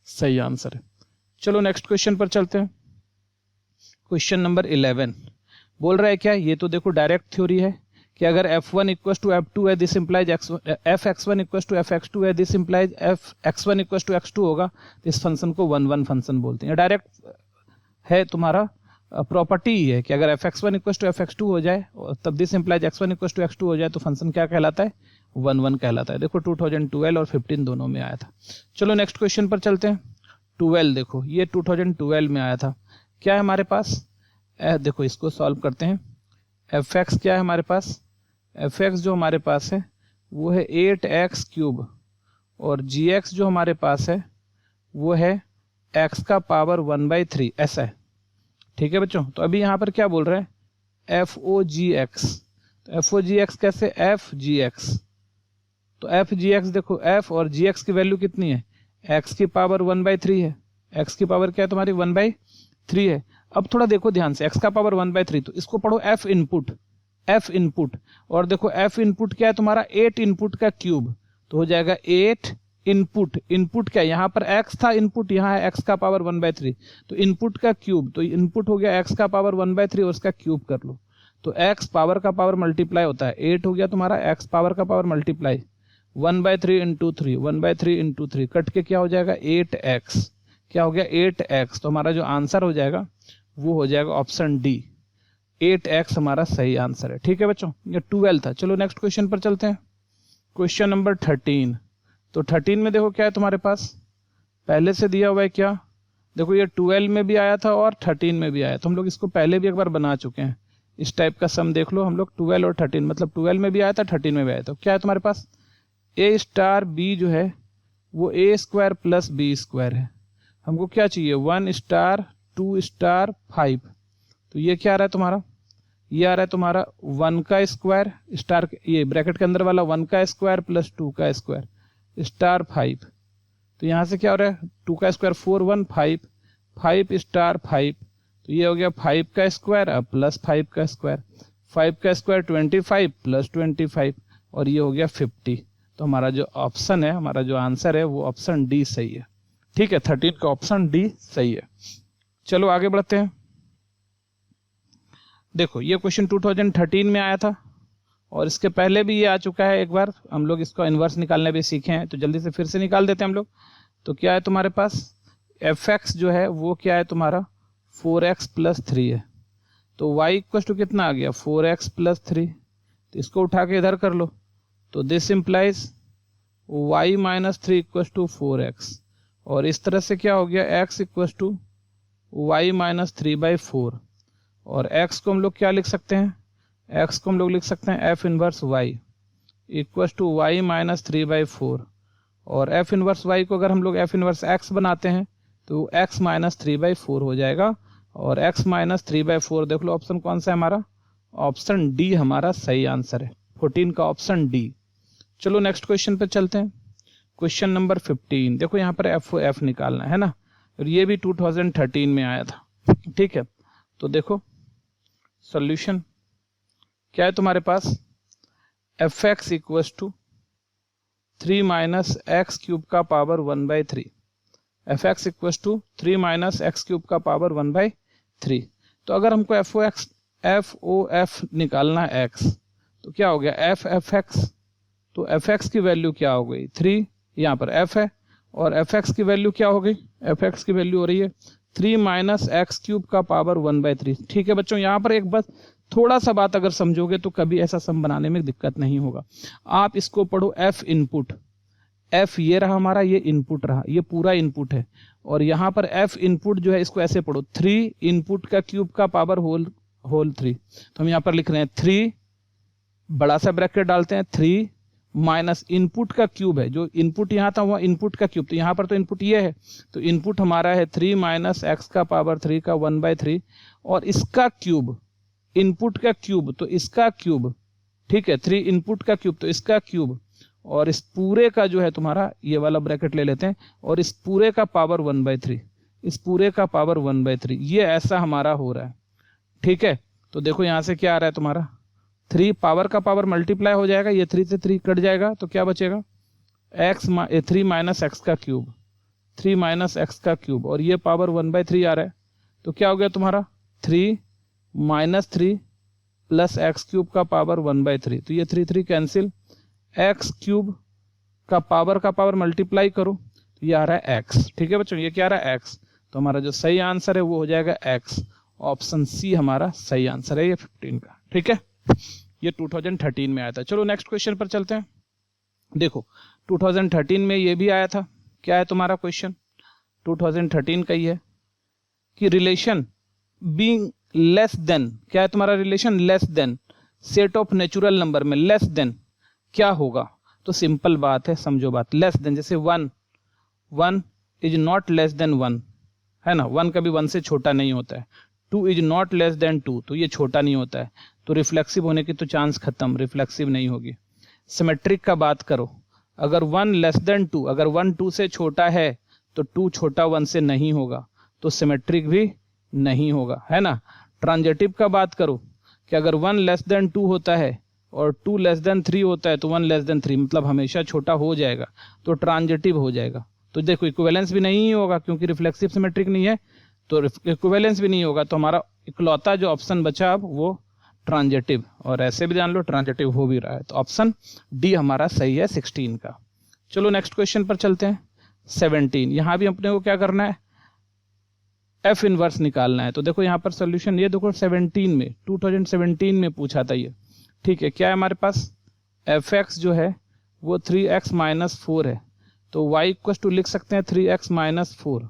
सही आंसर है। चलो नेक्स्ट क्वेश्चन पर चलते हैं। क्वेश्चन नंबर 11 बोल रहा है क्या, ये तो देखो डायरेक्ट थ्योरी है कि अगर f1 इक्वल टू f2 है, this implies fx1 equal to fx2 है, this implies fx1 equal to x2 होगा। तो इस फंक्शन को 1 1 फंक्शन बोलते हैं। डायरेक्ट है तुम्हारा प्रॉपर्टी ही है कि अगर fx1 इक्वल टू fx2 हो जाए तब this implies x1 equal to x2 हो जाए तो फंक्शन क्या कहलाता है, 1 1 कहलाता है। देखो 2012 और 15 दोनों में आया था। चलो नेक्स्ट क्वेश्चन पर चलते हैं। 12 देखो ये 2012 में आया था। क्या है हमारे पास, देखो इसको सॉल्व करते हैं। एफ एक्स क्या है हमारे पास, एफ एक्स जो हमारे पास है वो है 8x क्यूब, और जी एक्स जो हमारे पास है वो है x का पावर 1/3, ऐसा है। ठीक है बच्चों, तो अभी यहाँ पर क्या बोल रहे हैं, एफ ओ जी एक्स। तो एफ ओ जी एक्स कैसे, एफ जी एक्स, तो एफ जी एक्स देखो, एफ और जी एक्स की वैल्यू कितनी है, x की पावर 1/3 है, x की पावर क्या है तुम्हारी 1/3 है। अब थोड़ा देखो ध्यान से, x का पावर 1/3, तो इसको पढ़ो f इनपुट, f इनपुट, और देखो f इनपुट क्या है तुम्हारा 8 इनपुट का क्यूब, तो हो जाएगा 8 इनपुट, इनपुट क्या है यहाँ पर x था इनपुट, यहाँ है x का पावर 1/3, तो इनपुट का क्यूब, तो इनपुट हो गया x का पावर 1/3 और उसका क्यूब कर लो, तो x पावर का पावर मल्टीप्लाई होता है, 8 हो गया तुम्हारा x पावर का power multiply 1/3 into 3, 1/3 into 3 cut के क्या हो जाएगा 8x, क्या हो गया 8x, तो हमारा जो आंसर हो जाएगा वो हो जाएगा ऑप्शन डी, 8x हमारा सही आंसर है। ठीक है बच्चों, ये 12 था। चलो नेक्स्ट क्वेश्चन पर चलते हैं, क्वेश्चन नंबर 13। तो 13 में देखो क्या है तुम्हारे पास, पहले से दिया हुआ है क्या, देखो ये 12 में भी आया था और 13 में भी आया, तो हम लोग इसको पहले भी एक बार बना चुके हैं। इस टाइप का सम देख लो हम लोग, 12 और 13, मतलब 12 में भी आया था 13 में भी आया था। क्या है तुम्हारे पास, a स्टार b जो है वो a square plus b square है, हमको क्या चाहिए 1 स्टार 2 स्टार 5, तो ये क्या आ रहा है तुम्हारा, ये आ रहा है तुम्हारा 1 का स्क्वायर स्टार, ये ब्रैकेट के अंदर वाला 1 का स्क्वायर प्लस 2 का स्क्वायर स्टार 5, तो यहाँ से क्या हो रहा है 2 का स्क्वायर 4 1 5, 5 स्टार 5, तो ये हो गया 5 का स्क्वायर अब प्लस 5 का स्क्वायर, 5 का स्क्वायर 25 प्लस 25, और ये हो गया 50। तो हमारा जो ऑप्शन है, हमारा जो आंसर है वो ऑप्शन डी सही है। ठीक है, 13 का ऑप्शन डी सही है। चलो आगे बढ़ते हैं। देखो ये क्वेश्चन 2013 में आया था और इसके पहले भी ये आ चुका है एक बार, हम लोग इसको इन्वर्स निकालने भी सीखे हैं, तो जल्दी से फिर से निकाल देते हैं हम लोग। तो क्या है तुम्हारे पास, एफ एक्स जो है वो क्या है तुम्हारा 4x प्लस 3 है, तो y इक्वल टू कितना आ गया 4x प्लस 3, तो इसको उठा के इधर कर लो, तो this implies y minus 3 equal to 4x, और इस तरह से क्या हो गया x equal to y minus 3/4, और x को हम लोग क्या लिख सकते हैं, x को हम लोग लिख सकते हैं f inverse y equal to y minus 3/4, और f इनवर्स y को अगर हम लोग f इनवर्स x बनाते हैं तो x माइनस 3/4 हो जाएगा, और x माइनस 3/4 देख लो ऑप्शन कौन सा है हमारा, ऑप्शन डी हमारा सही आंसर है, 14 का ऑप्शन डी। चलो नेक्स्ट क्वेश्चन पे चलते हैं, क्वेश्चन नंबर 15। देखो यहाँ पर एफ निकालना है ना, और ये भी 2013 में आया था। ठीक है, तो देखो सॉल्यूशन क्या है तुम्हारे पास, F x equal to 3 minus X cube का power 1/3, F x equal to 3 minus X cube का पावर 1/3। तो अगर हमको एफ ओ एफ निकालना है एक्स, तो क्या हो गया एफ एक्स, तो एफ एक्स की वैल्यू क्या हो गई 3, यहाँ पर एफ है, और एफ एक्स की वैल्यू क्या हो गई, एफ एक्स की वैल्यू हो रही है 3 माइनस एक्स क्यूब का पावर 1/3। ठीक है बच्चों, यहाँ पर एक बस थोड़ा सा बात अगर समझोगे तो कभी ऐसा सम बनाने में दिक्कत नहीं होगा। आप इसको पढ़ो एफ इनपुट, एफ ये रहा हमारा, ये इनपुट रहा, ये पूरा इनपुट है, और यहाँ पर एफ इनपुट जो है इसको ऐसे पढ़ो 3 इनपुट का क्यूब का पावर होल 3, तो हम यहाँ पर लिख रहे हैं 3 बड़ा सा ब्रैकेट डालते हैं 3 माइनस इनपुट का क्यूब है, जो इनपुट यहाँ था वह इनपुट का क्यूब, तो यहाँ पर तो इनपुट ये है, तो इनपुट हमारा है 3 माइनस एक्स का पावर 3 का 1/3, और इसका क्यूब इनपुट का क्यूब तो इसका क्यूब, ठीक है 3 इनपुट का क्यूब तो इसका क्यूब, और इस पूरे का जो है तुम्हारा ये वाला ब्रैकेट ले लेते हैं, और इस पूरे का पावर 1/3, इस पूरे का पावर 1/3, ये ऐसा हमारा हो रहा है। ठीक है, तो देखो यहाँ से क्या आ रहा है तुम्हारा 3 पावर का पावर मल्टीप्लाई हो जाएगा, ये 3 से 3 कट जाएगा, तो क्या बचेगा 3 माइनस एक्स का क्यूब, 3 माइनस एक्स का क्यूब, और ये पावर 1/3 आ रहा है, तो क्या हो गया तुम्हारा 3 माइनस 3 प्लस एक्स क्यूब का पावर 1/3, तो ये 3 कैंसिल, एक्स क्यूब का पावर मल्टीप्लाई करो, तो ये आ रहा है एक्स। ठीक है बच्चों, ये क्या आ रहा है एक्स, तो हमारा जो सही आंसर है वो हो जाएगा एक्स, ऑप्शन सी हमारा सही आंसर है ये 15 का। ठीक है, ये 2013 में आया था। चलो नेक्स्ट क्वेश्चन पर चलते हैं। देखो 2013 में ये भी आया था, क्या है तुम्हारा क्वेश्चन 2013 का ही है कि रिलेशन बीइंग लेस देन, क्या है तुम्हारा relation, less than, set of natural number में लेस देन क्या होगा, तो सिंपल बात है, समझो बात, लेस देन जैसे 1 इज नॉट लेस देन 1, है ना, 1 कभी 1 से छोटा नहीं होता है, 2 इज नॉट लेस देन 2, तो ये छोटा नहीं होता है, तो रिफ्लेक्सिव होने की तो चांस खत्म, रिफ्लेक्सिव नहीं होगी। सिमेट्रिक का बात करो, अगर 1 लेस देन 2, अगर 1 2 से छोटा है तो 2 छोटा 1 से नहीं होगा, तो सिमेट्रिक भी नहीं होगा, है ना। ट्रांजिटिव का बात करो कि अगर 1 लेस देन 2 होता है और 2 लेस देन 3 होता है तो 1 लेस देन 3, मतलब हमेशा छोटा हो जाएगा, तो ट्रांजिटिव हो जाएगा। तो देखो इक्विवेलेंस भी नहीं होगा क्योंकि रिफ्लेक्सिव सिमेट्रिक नहीं है, तो इक्विवेलेंस भी नहीं होगा, तो हमारा इकलौता जो ऑप्शन बचा अब वो ट्रांजिटिव, और ऐसे भी जान लो ट्रांजिटिव हो भी रहा है, तो ऑप्शन डी हमारा सही है 16 का। चलो नेक्स्ट क्वेश्चन पर चलते हैं। 17, यहां भी अपने को क्या करना है, एफ इनवर्स निकालना है। तो देखो यहाँ पर सोल्यूशन, ये देखो 17 में 2017 में पूछा था ये, ठीक है। क्या है हमारे पास, एफ एक्स जो है वो 3x माइनस 4 है, तो y इक्वल टू लिख सकते हैं 3x माइनस 4,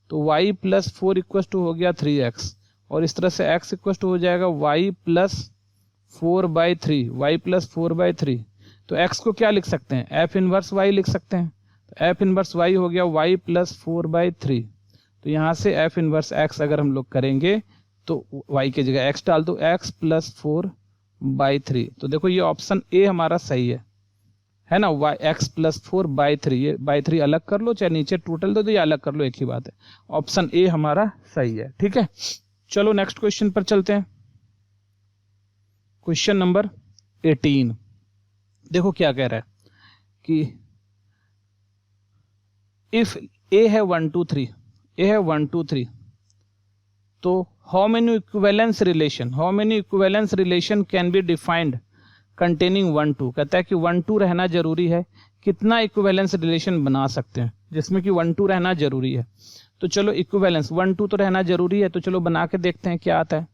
तो y प्लस 4 इक्वल टू हो गया 3x, और इस तरह से x इक्वल टू हो जाएगा y प्लस 4/3, y प्लस 4/3। तो x को क्या लिख सकते हैं, एफ इनवर्स y लिख सकते हैं, तो एफ इनवर्स y हो गया y प्लस 4/3। तो यहाँ से एफ इनवर्स x अगर हम लोग करेंगे तो y की जगह x डाल दो, x प्लस 4/3। तो देखो ये ऑप्शन ए हमारा सही है ना, y x प्लस 4/3, ये बाई 3 अलग कर लो, चाहे नीचे टोटल दो तो ये अलग कर लो, एक ही बात है। ऑप्शन ए हमारा सही है, ठीक है। चलो नेक्स्ट क्वेश्चन पर चलते हैं। क्वेश्चन नंबर 18, देखो क्या कह रहा है कि इफ ए है 1 2 3, ए है 1 2 3, तो how many equivalence relation can be defined containing 1 2, कहता है कि 1 2 रहना जरूरी है, कितना इक्विवेलेंस रिलेशन बना सकते हैं जिसमें कि 1 2 रहना जरूरी है। तो चलो इक्विवेलेंस 1 2 तो रहना जरूरी है, तो चलो बना के देखते हैं क्या आता है।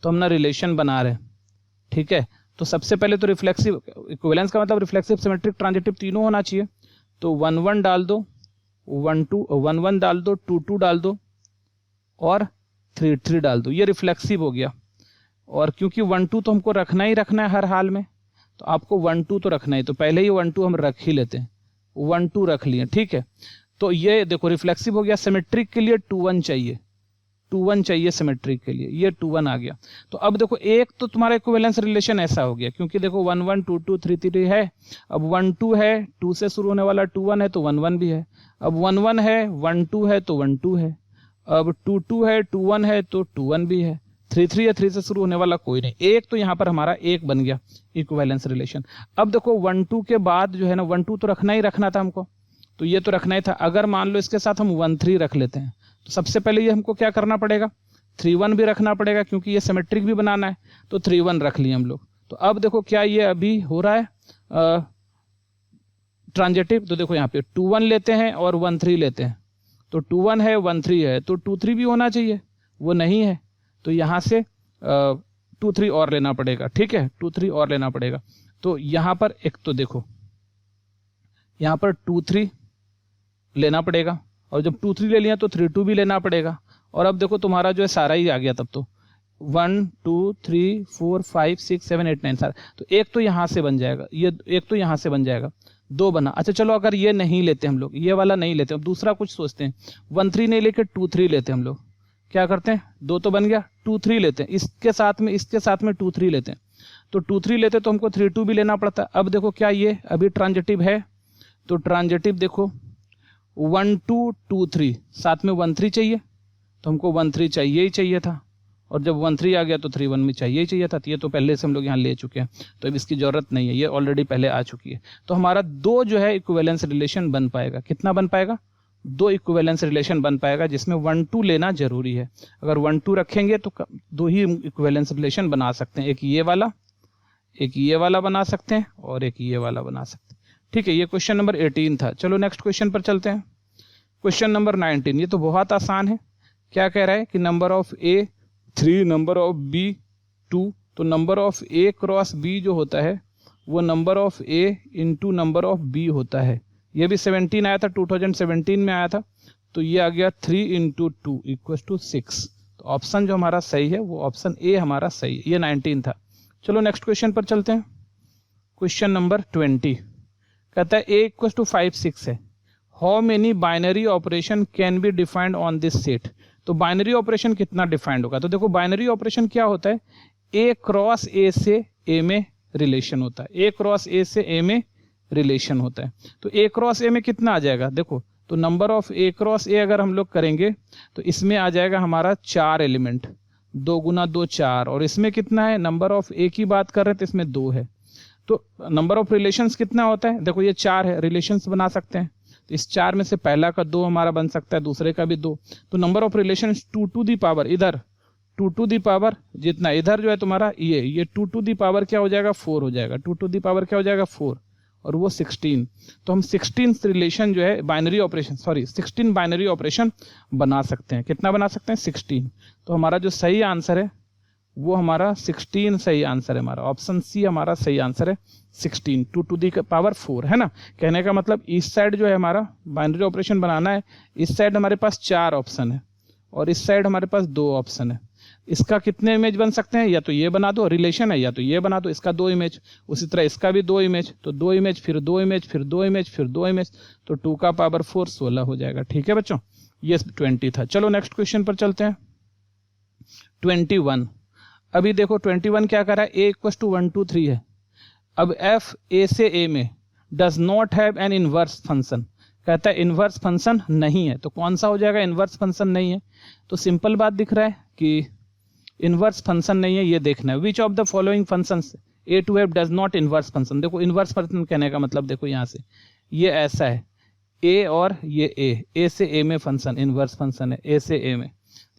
तो हम ना रिलेशन बना रहे हैं, ठीक है। तो सबसे पहले तो रिफ्लेक्सिव, इक्विवेलेंस का मतलब रिफ्लेक्सिव सिमेट्रिक ट्रांजिटिव तीनों होना चाहिए, तो 1 1 डाल दो, 1 2 1 1 डाल दो, 2 2 डाल दो और 3 3 डाल दो, ये रिफ्लेक्सिव हो गया। और क्योंकि 1 2 तो हमको रखना ही रखना है हर हाल में, तो आपको 1 2 तो रखना है, तो पहले ही 1 2 हम रख ही लेते हैं, 1 2 रख लिए, ठीक है। तो ये देखो रिफ्लेक्सिव हो गया। सिमेट्रिक के लिए 2 1 चाहिए, 2 1 चाहिए सिमेट्रिक के लिए, ये 2 1 आ गया। तो अब देखो एक तो तुम्हारा इक्विवेलेंस रिलेशन ऐसा हो गया, क्योंकि देखो 1 1 2 2 3 3 है, अब 1 2 है, 2 से शुरू होने वाला 2 1 है तो 1 1 भी है, अब 1 1 है 1 2 है तो 1 2 है, अब 2 2 है 2 1 है तो 2 1 भी है, 3 3 है, 3 से शुरू होने वाला कोई नहीं, एक तो यहाँ पर हमारा एक बन गया इक्विवेलेंस रिलेशन। अब देखो 1 2 के बाद जो है ना 1 2 तो रखना ही रखना था हमको, तो ये तो रखना ही था। अगर मान लो इसके साथ हम 1 3 रख लेते हैं, तो सबसे पहले ये हमको क्या करना पड़ेगा, 3 1 भी रखना पड़ेगा, क्योंकि ये सिमेट्रिक भी बनाना है, तो 3 1 रख लिए हम लोग। तो अब देखो क्या ये अभी हो रहा है ट्रांजिटिव, तो देखो यहाँ पे 2 1 लेते हैं और 1 3 लेते हैं, तो 2 1 है 1 3 है, तो 2 3 भी होना चाहिए, वो नहीं है, तो यहाँ से 2 3 और लेना पड़ेगा, ठीक है, 2 3 और लेना पड़ेगा। तो यहाँ पर एक तो देखो यहाँ पर 2 3 लेना पड़ेगा, और जब 2 3 ले लिया तो 3 2 भी लेना पड़ेगा, और अब देखो तुम्हारा जो है सारा ही आ गया, तब तो 1 2 3 4 5 6 7 8 9 सारा, तो एक तो यहाँ से बन जाएगा, ये एक तो यहाँ से बन जाएगा, 2 बना। अच्छा चलो अगर ये नहीं लेते हम लोग, ये वाला नहीं लेते, अब दूसरा कुछ सोचते हैं, 1 3 नहीं लेके 2 3 लेते हम लोग, क्या करते हैं 2 तो बन गया, 2 3 लेते हैं, इसके साथ में 2 3 लेते हैं, तो 2 3 लेते तो हमको 3 2 भी लेना पड़ता। अब देखो क्या ये अभी ट्रांजिटिव है, तो ट्रांजिटिव देखो 1 2 2 3 साथ में 1 3 चाहिए, तो हमको 1 3 चाहिए ही चाहिए था, और जब 1 3 आ गया तो 3 1 में चाहिए ही चाहिए था, तो ये तो पहले से हम लोग यहाँ ले चुके हैं, तो अब इसकी जरूरत नहीं है, ये ऑलरेडी पहले आ चुकी है। तो हमारा 2 जो है इक्विवेलेंस रिलेशन बन पाएगा, कितना बन पाएगा, 2 इक्विवेलेंस रिलेशन बन पाएगा, जिसमें 1 2 लेना जरूरी है। अगर 1 2 रखेंगे तो 2 ही इक्विवेलेंस रिलेशन बना सकते हैं, एक ये वाला बना सकते हैं और एक ये वाला बना सकते हैं, ठीक है। ये क्वेश्चन नंबर 18 था। चलो नेक्स्ट क्वेश्चन पर चलते हैं। क्वेश्चन नंबर 19, ये तो बहुत आसान है। क्या कह रहा है कि number of A 3, number of B 2, तो number of A cross B जो होता है वो number of A into number of B होता है। ये भी 17 आया था, 2017 में आया था, तो ये आ गया 3 × 2 = 6, तो ऑप्शन जो हमारा सही है वो ऑप्शन ए हमारा सही है, ये 19 था। चलो नेक्स्ट क्वेश्चन पर चलते हैं। क्वेश्चन नंबर 20 कहता है a इक्वल टू 5 6 है, how many binary operation can be defined on this set. तो बाइनरी ऑपरेशन कितना डिफाइंड होगा, तो देखो बाइनरी ऑपरेशन क्या होता है, a क्रॉस a से a में रिलेशन होता है, a क्रॉस a से a में रिलेशन होता है। तो a क्रॉस a में कितना आ जाएगा, देखो तो number of a cross a अगर हम लोग करेंगे तो इसमें आ जाएगा हमारा 4 एलिमेंट, 2 गुना 2 4, और इसमें कितना है, नंबर ऑफ a की बात कर रहे हैं तो इसमें 2 है। तो नंबर ऑफ रिलेशंस कितना होता है, देखो ये 4 है, रिलेशंस बना सकते हैं, तो इस 4 में से पहला का 2 हमारा बन सकता है, दूसरे का भी 2। तो number of relations 2 to the power, इधर 2 टू दी पावर जितना, इधर जो है तुम्हारा ये 2 टू दी पावर क्या हो जाएगा 4 हो जाएगा, 2 टू दी पावर क्या हो जाएगा 4, और वो 16। तो हम 16 रिलेशन जो है बाइनरी ऑपरेशन 16 बाइनरी ऑपरेशन बना सकते हैं। कितना बना सकते हैं 16। तो हमारा जो सही आंसर है वो हमारा 16 सही आंसर है, हमारा ऑप्शन सी हमारा सही आंसर है 16, 2 टू दी पावर 4 है ना। कहने का मतलब इस साइड जो है हमारा बाइनरी ऑपरेशन बनाना है, इस साइड हमारे पास 4 ऑप्शन है और इस साइड हमारे पास 2 ऑप्शन है। इसका कितने इमेज बन सकते हैं, या तो ये बना दो, रिलेशन है, या तो ये बना दो, इसका 2 इमेज, उसी तरह इसका भी 2 इमेज, तो 2 इमेज फिर 2 इमेज फिर 2 इमेज फिर 2 इमेज, तो 2 का पावर 4 16 हो जाएगा। ठीक है बच्चों, ये 20 था। चलो नेक्स्ट क्वेश्चन पर चलते हैं। 21 अभी देखो 21 क्या कर रहा है, a इक्वल टू 1 2 3 है। अब f a से a में does not have an inverse function, कहता है इनवर्स फंक्शन नहीं है, तो कौन सा हो जाएगा इनवर्स फंक्शन नहीं है। तो सिंपल बात दिख रहा है कि इनवर्स फंक्शन नहीं है, ये देखना है। Which of the following functions a to f does not inverse function. देखो इनवर्स फंक्शन कहने का मतलब देखो यहाँ से ये ऐसा है, a और ये a से a में फंक्शन इनवर्स फंक्शन है, a से a में,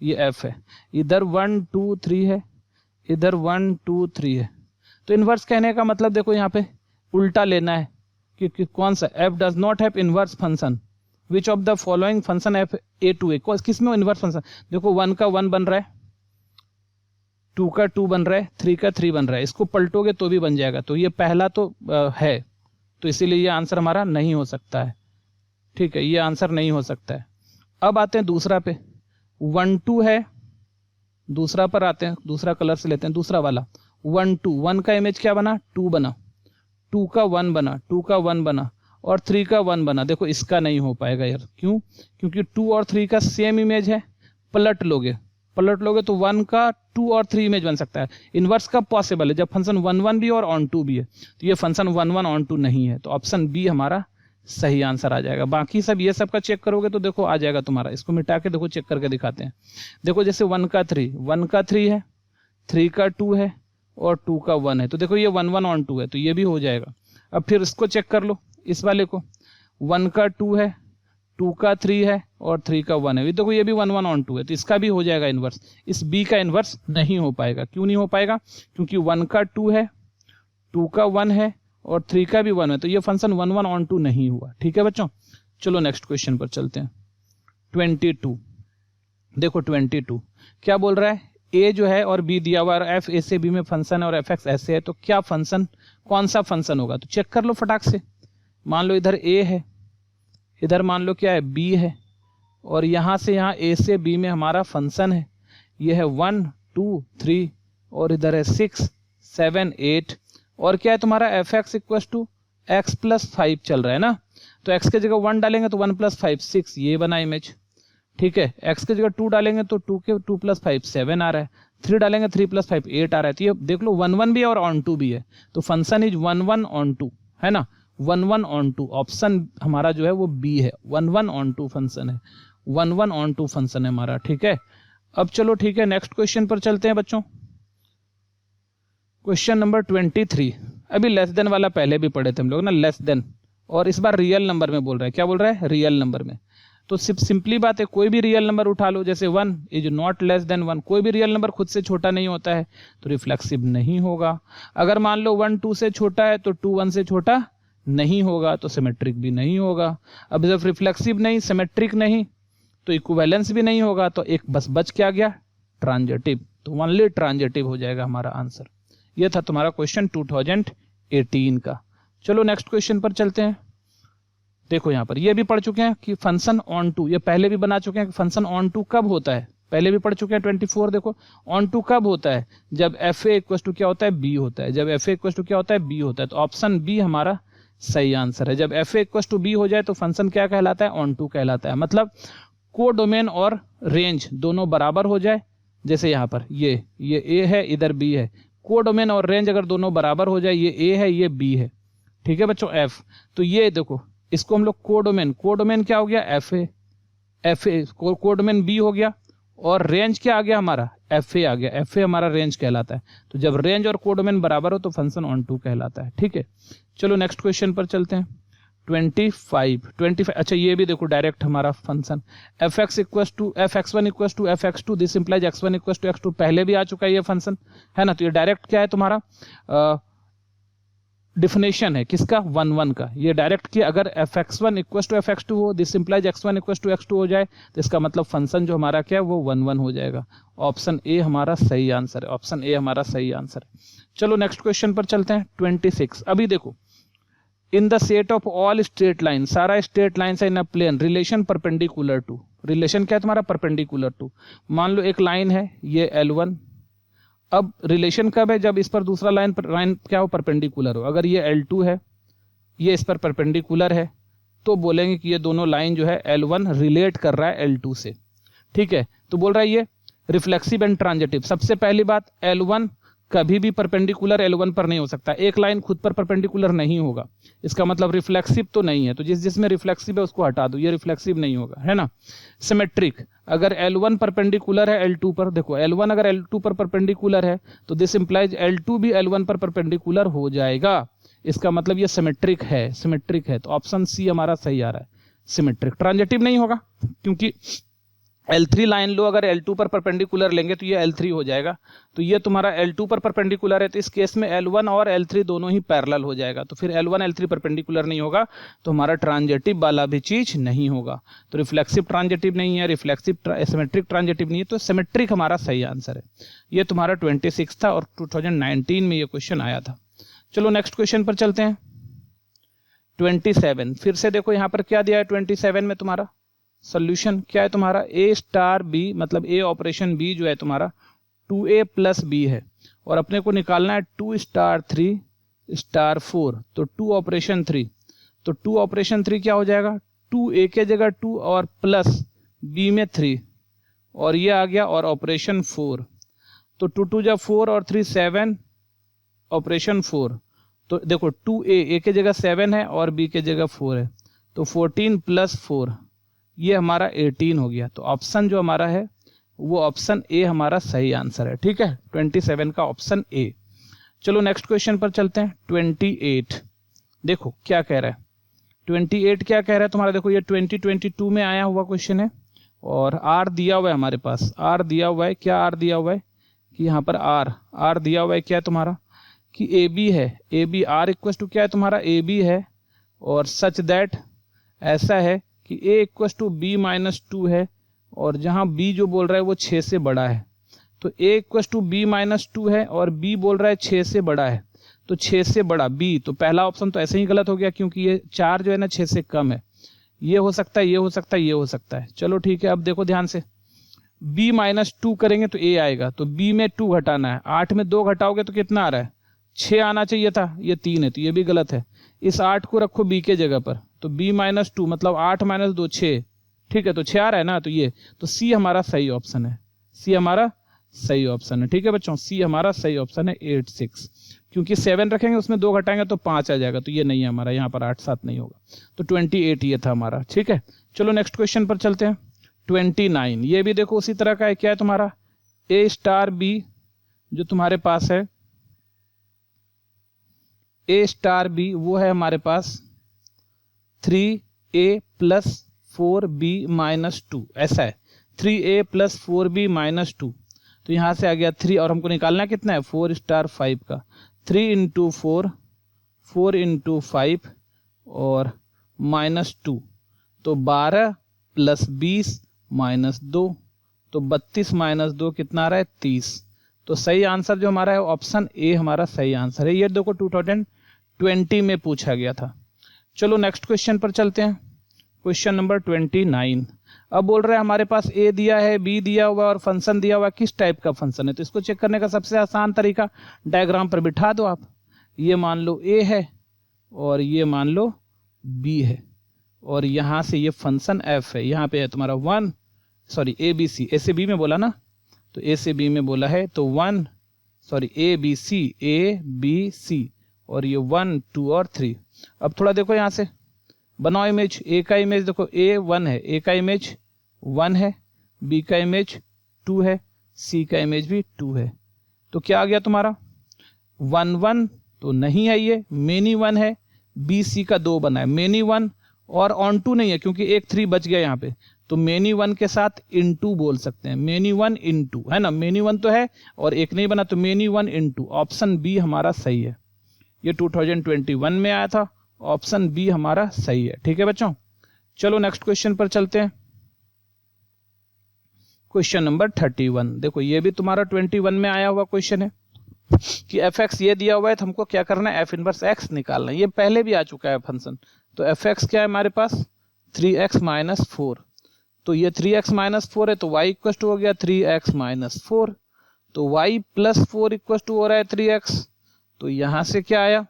ये f है, इधर 1 2 3 है, इधर 1 2 3 है। तो इनवर्स कहने का मतलब देखो यहाँ पे उल्टा लेना है कि कौन सा f does not have inverse function, which of the following function f a to a, किस में इनवर्स फंक्शन। देखो 1 का 1 बन रहा है, 2 का 2 बन रहा है, 3 का 3 बन रहा है, इसको पलटोगे तो भी बन जाएगा। तो ये पहला तो है, तो इसीलिए ये आंसर हमारा नहीं हो सकता है। ठीक है, ये आंसर नहीं हो सकता है। अब आते हैं दूसरा पे, 1 2 है, दूसरा पर आते हैं, दूसरा कलर से लेते हैं, दूसरा वाला 1 2, 1 का इमेज क्या बना 2 बना, 2 का 1 बना, 2 का 1 बना, और 3 का 1 बना। देखो इसका नहीं हो पाएगा यार, क्यों, क्योंकि 2 और 3 का सेम इमेज है, पलट लोगे तो 1 का 2 और 3 इमेज बन सकता है। इनवर्स कब पॉसिबल है, जब फंक्शन 1 1 भी और ऑन 2 भी है। तो ये फंक्शन 1 1 ऑन 2 नहीं है, तो ऑप्शन बी हमारा सही आंसर आ जाएगा। बाकी सब ये सब का चेक करोगे तो देखो आ जाएगा तुम्हारा, इसको मिटा के देखो चेक करके दिखाते हैं। देखो जैसे 1 का 3 है, 3 का 2 है और 2 का 1 है, तो देखो ये 1 1 ऑन 2 है, तो ये भी हो जाएगा। अब फिर इसको चेक कर लो, इस वाले को 1 का 2 है, 2 का 3 है और 3 का 1 है, देखो ये भी 1 1 ऑन 2 है, तो इसका भी हो जाएगा इनवर्स। इस बी का इनवर्स नहीं हो पाएगा, क्यों नहीं हो पाएगा, क्योंकि 1 का 2 है, 2 का 1 है और 3 का भी 1 है, तो ये फंक्शन 1 1 ऑन 2 नहीं हुआ। ठीक है बच्चों, चलो नेक्स्ट क्वेश्चन पर चलते हैं। 22 देखो 22 क्या बोल रहा है, ए जो है और बी दिया हुआ, एफ ए से बी में फंक्शन है और एफ एक्स ऐसे है, तो क्या फंक्शन, कौन सा फंक्शन होगा। तो चेक कर लो फटाक से। मान लो इधर ए है, इधर मान लो क्या है बी है, और यहाँ से यहाँ ए से बी में हमारा फंक्शन है, ये है 1 2 3 और इधर है 6 7 8, और क्या है तुम्हारा f x equal to x plus 5 चल रहा है ना। तो एक्स की जगह 1 डालेंगे तो 1 + 5 6, ये बना इमेज। ठीक है, एक्स की जगह 2 डालेंगे तो 2 के 2 + 5 7 आ रहा है, 3 डालेंगे 3 + 5 8 आ रहा है। तो ये देख लो 1 1 भी है और ऑन 2 भी है, तो फंक्शन इज 1 1 ऑन 2 है ना, 1 1 ऑन 2। ऑप्शन हमारा जो है वो बी है, 1 1 ऑन 2 फंक्शन है, 1 1 ऑन 2 फंक्शन है हमारा। ठीक है, अब चलो ठीक है नेक्स्ट क्वेश्चन पर चलते हैं बच्चों। क्वेश्चन नंबर 23, अभी लेस देन वाला पहले भी पढ़े थे हम लोग ना, लेस देन, और इस बार रियल नंबर में बोल रहा है। क्या बोल रहा है, रियल नंबर में। तो सिंपली बात है, कोई भी रियल नंबर उठा लो, जैसे 1 इज नॉट लेस देन 1, कोई भी रियल नंबर खुद से छोटा नहीं होता है, तो रिफ्लेक्सिव नहीं होगा। अगर मान लो 1 2 से छोटा है तो 2 1 से छोटा नहीं होगा, तो सिमेट्रिक भी नहीं होगा। अब जब रिफ्लेक्सिव नहीं, सिमेट्रिक नहीं, तो इक्विवेलेंस भी नहीं होगा, तो एक बस बच क्या गया, ट्रांजिटिव। तो ओनली ट्रांजिटिव हो जाएगा हमारा आंसर। ये था तुम्हारा क्वेश्चन 2018 का। चलो नेक्स्ट क्वेश्चन पर चलते हैं। देखो यहाँ पर ये भी पढ़ चुके हैं कि फंक्शन ऑन 2, ये पहले भी बना चुके हैं कि फंक्शन ऑन 2 कब होता है, पहले भी पढ़ चुके हैं 24। देखो ऑन टू कब होता है, जब एफ ए इक्वल टू क्या होता है, बी होता है। जब एफ ए इक्वल टू क्या होता है, बी होता है। तो ऑप्शन बी हमारा सही आंसर है। जब f a equal to b हो जाए तो फंक्शन क्या कहलाता है, ऑन टू कहलाता है। मतलब को डोमेन और रेंज दोनों बराबर हो जाए, जैसे यहाँ पर ये ए है, इधर बी है। को डोमेन और रेंज अगर दोनों बराबर हो जाए, ये ए है, ये बी है, ठीक है बच्चों, एफ। तो ये देखो इसको हम लोग को डोमेन क्या हो गया, एफ ए को डोमेन बी हो गया, और रेंज क्या आ गया हमारा, एफ ए आ गया। एफ ए हमारा रेंज कहलाता है। तो जब रेंज और को डोमेन बराबर हो तो फंक्शन ऑन टू कहलाता है, ठीक है। चलो नेक्स्ट क्वेश्चन पर चलते हैं। 25। अच्छा ये भी देखो डायरेक्ट हमारा function f x equal to F x one equal to F x two, this implies x one equal to x two, पहले भी आ चुका है ये फंक्शन, है ना। तो ये डायरेक्ट क्या है तुम्हारा डिफिनेशन है किसका, 1 का। ये डायरेक्ट कि अगर F x one equal to F x two हो, this implies x one equal to x two हो जाए, तो इसका मतलब फंक्शन जो हमारा क्या है वो 1 हो जाएगा। ऑप्शन ए हमारा सही आंसर है। ऑप्शन ए हमारा सही आंसर है। चलो नेक्स्ट क्वेश्चन पर चलते हैं। 26। अभी देखो in the set of all straight line, सारा स्ट्रेट लाइन है in a plane, relation perpendicular to, relation क्या है तुम्हारा, परपेंडिकुलर टू। मान लो एक लाइन है ये L1, अब रिलेशन कब है, जब इस पर दूसरा लाइन क्या हो, परपेंडिकुलर हो। अगर ये L2 है, ये इस पर परपेंडिकुलर है, तो बोलेंगे कि ये दोनों लाइन जो है L1 रिलेट कर रहा है L2 से, ठीक है। तो बोल रहा है ये रिफ्लेक्सिव एंड ट्रांजिटिव। सबसे पहली बात, L1 कभी भी परपेंडिकुलर L1 पर नहीं हो सकता। एक लाइन खुद पर परपेंडिकुलर नहीं होगा, इसका मतलब रिफ्लेक्सिव तो नहीं है। तो जिसमें रिफ्लेक्सिव है उसको हटा दो, ये रिफ्लेक्सिव नहीं होगा, है ना। सिमेट्रिक, अगर L1 परपेंडिकुलर है L2 पर, देखो L1 अगर L2 पर परपेंडिकुलर है तो दिस इंप्लाइज L2 भी L1 पर परपेंडिकुलर हो जाएगा। इसका मतलब ये सिमेट्रिक है। तो ऑप्शन सी हमारा सही आ रहा है, सिमेट्रिक। ट्रांजिटिव नहीं होगा क्योंकि L3 लाइन लो, अगर L2 पर परपेंडिकुलर लेंगे तो ये L3 हो जाएगा। तो ये तुम्हारा L2 पर परपेंडिकुलर है, तो इस केस में L1 और L3 दोनों ही पैरेलल हो जाएगा। तो फिर L1 L3 परपेंडिकुलर नहीं होगा, तो हमारा ट्रांजिटिव वाला भी चीज नहीं होगा। तो रिफ्लेक्सिव ट्रांजिटिव नहीं है, सिमेट्रिक ट्रांजिटिव नहीं है, तो सिमेट्रिक हमारा सही आंसर है। ये तुम्हारा 26 था और 2019 में ये क्वेश्चन आया था। चलो नेक्स्ट क्वेश्चन पर चलते हैं। 27। फिर से देखो यहाँ पर क्या दिया है 27 में, तुम्हारा सोल्यूशन क्या है तुम्हारा, ए स्टार बी, मतलब ए ऑपरेशन बी जो है तुम्हारा 2a प्लस बी है, और अपने को निकालना है 2 स्टार 3 स्टार 4। तो 2 ऑपरेशन 3, तो 2 ऑपरेशन 3 क्या हो जाएगा, 2a के जगह 2 और प्लस b में 3, और ये आ गया और ऑपरेशन 4। तो 2 2 जा 4 और 3 7, ऑपरेशन 4। तो देखो 2a के जगह 7 है और b के जगह 4 है, तो 14 प्लस 4 ये हमारा 18 हो गया। तो ऑप्शन जो हमारा है वो ऑप्शन ए हमारा सही आंसर है, ठीक है। 27 का ऑप्शन ए। चलो नेक्स्ट क्वेश्चन पर चलते हैं। 28 देखो क्या कह रहा है, 28 क्या कह रहा है तुम्हारा, देखो ये 2022 में आया हुआ क्वेश्चन है, और आर दिया हुआ है हमारे पास। आर दिया हुआ है, क्या आर दिया हुआ है कि यहाँ पर आर दिया हुआ है क्या है तुम्हारा, कि ए बी है, a b R equal to क्या है तुम्हारा, ए बी है, और सच दैट ऐसा है कि a equal to b minus 2 है, और जहां b जो बोल रहा है वो 6 से बड़ा है। तो a equal to b minus 2 है और b बोल रहा है 6 से बड़ा है, तो 6 से बड़ा b, तो पहला ऑप्शन तो ऐसे ही गलत हो गया क्योंकि ये 4 जो है ना 6 से कम है। ये हो सकता है, ये हो सकता है, ये हो सकता है। चलो ठीक है, अब देखो ध्यान से, b माइनस 2 करेंगे तो a आएगा, तो b में 2 घटाना है, 8 में 2 घटाओगे तो कितना आ रहा है, 6 आना चाहिए था, ये 3 है, तो ये भी गलत है। इस 8 को रखो b के जगह पर, तो b माइनस 2 मतलब 8 माइनस 2 6, ठीक है, तो 6 आ रहा है ना, तो ये तो सी हमारा सही ऑप्शन है, सी हमारा सही ऑप्शन है, ठीक है बच्चों, सी हमारा सही ऑप्शन है 8 6, क्योंकि 7 रखेंगे उसमें 2 घटाएंगे तो 5 आ जाएगा, तो ये नहीं है हमारा, यहाँ पर 8 7 नहीं होगा। तो 28 ये था हमारा, ठीक है। चलो नेक्स्ट क्वेश्चन पर चलते हैं। 29 ये भी देखो उसी तरह का है, क्या है तुम्हारा, ए स्टार बी जो तुम्हारे पास है, ए स्टार बी वो है हमारे पास 3a प्लस 4b माइनस 2, ऐसा है 3a प्लस 4b माइनस 2। तो यहाँ से आ गया 3, और हमको निकालना कितना है 4 स्टार 5 का, 3 इंटू 4, 4 इंटू 5 और माइनस 2, तो 12 प्लस 20 माइनस 2, तो 32 माइनस 2 कितना आ रहा है 30। तो सही आंसर जो हमारा है ऑप्शन ए हमारा सही आंसर है। ये देखो 2020 में पूछा गया था। चलो नेक्स्ट क्वेश्चन पर चलते हैं, क्वेश्चन नंबर 29। अब बोल रहे हैं हमारे पास ए दिया है, बी दिया हुआ है और फंक्शन दिया हुआ है, किस टाइप का फंक्शन है। तो इसको चेक करने का सबसे आसान तरीका, डायग्राम पर बिठा दो आप। ये मान लो ए है और ये मान लो बी है, और यहाँ से ये फंक्शन एफ है। यहाँ पे है तुम्हारा ए बी सी, ए से बी में बोला ना, तो ए से बी में बोला है तो ए बी सी, और ये 1 2 और 3। अब थोड़ा देखो यहाँ से बनाओ इमेज। ए का इमेज देखो, ए 1 है, ए का इमेज 1 है, बी का इमेज 2 है, सी का इमेज भी 2 है। तो क्या आ गया तुम्हारा 1 1, तो नहीं है, ये मेनी 1 है। बी सी का 2 बना है, मेनी 1 और ऑन 2 नहीं है क्योंकि एक 3 बच गया यहाँ पे, तो मेनी 1 के साथ इनटू बोल सकते हैं, मेनी 1 इनटू, है ना। मेनी 1 तो है और एक नहीं बना, तो मेनी 1 इनटू। ऑप्शन बी हमारा सही है। ये 2021 में आया था, ऑप्शन बी हमारा सही है। ठीक है बच्चों, चलो नेक्स्ट क्वेश्चन पर चलते हैं। क्वेश्चन नंबर 31, देखो ये भी तुम्हारा 21 में आया हुआ क्वेश्चन है कि एफ एक्स ये दिया हुआ है, तो हमको क्या करना है, एफ इनवर्स एक्स निकालना है। ये पहले भी आ चुका है फंक्शन। तो एफ एक्स क्या है हमारे पास 3x माइनस 4, तो ये 3x माइनस 4 है, तो y इक्वल टू हो गया 3x माइनस 4, तो y प्लस 4 इक्वल टू हो रहा है 3x। तो यहां से क्या आया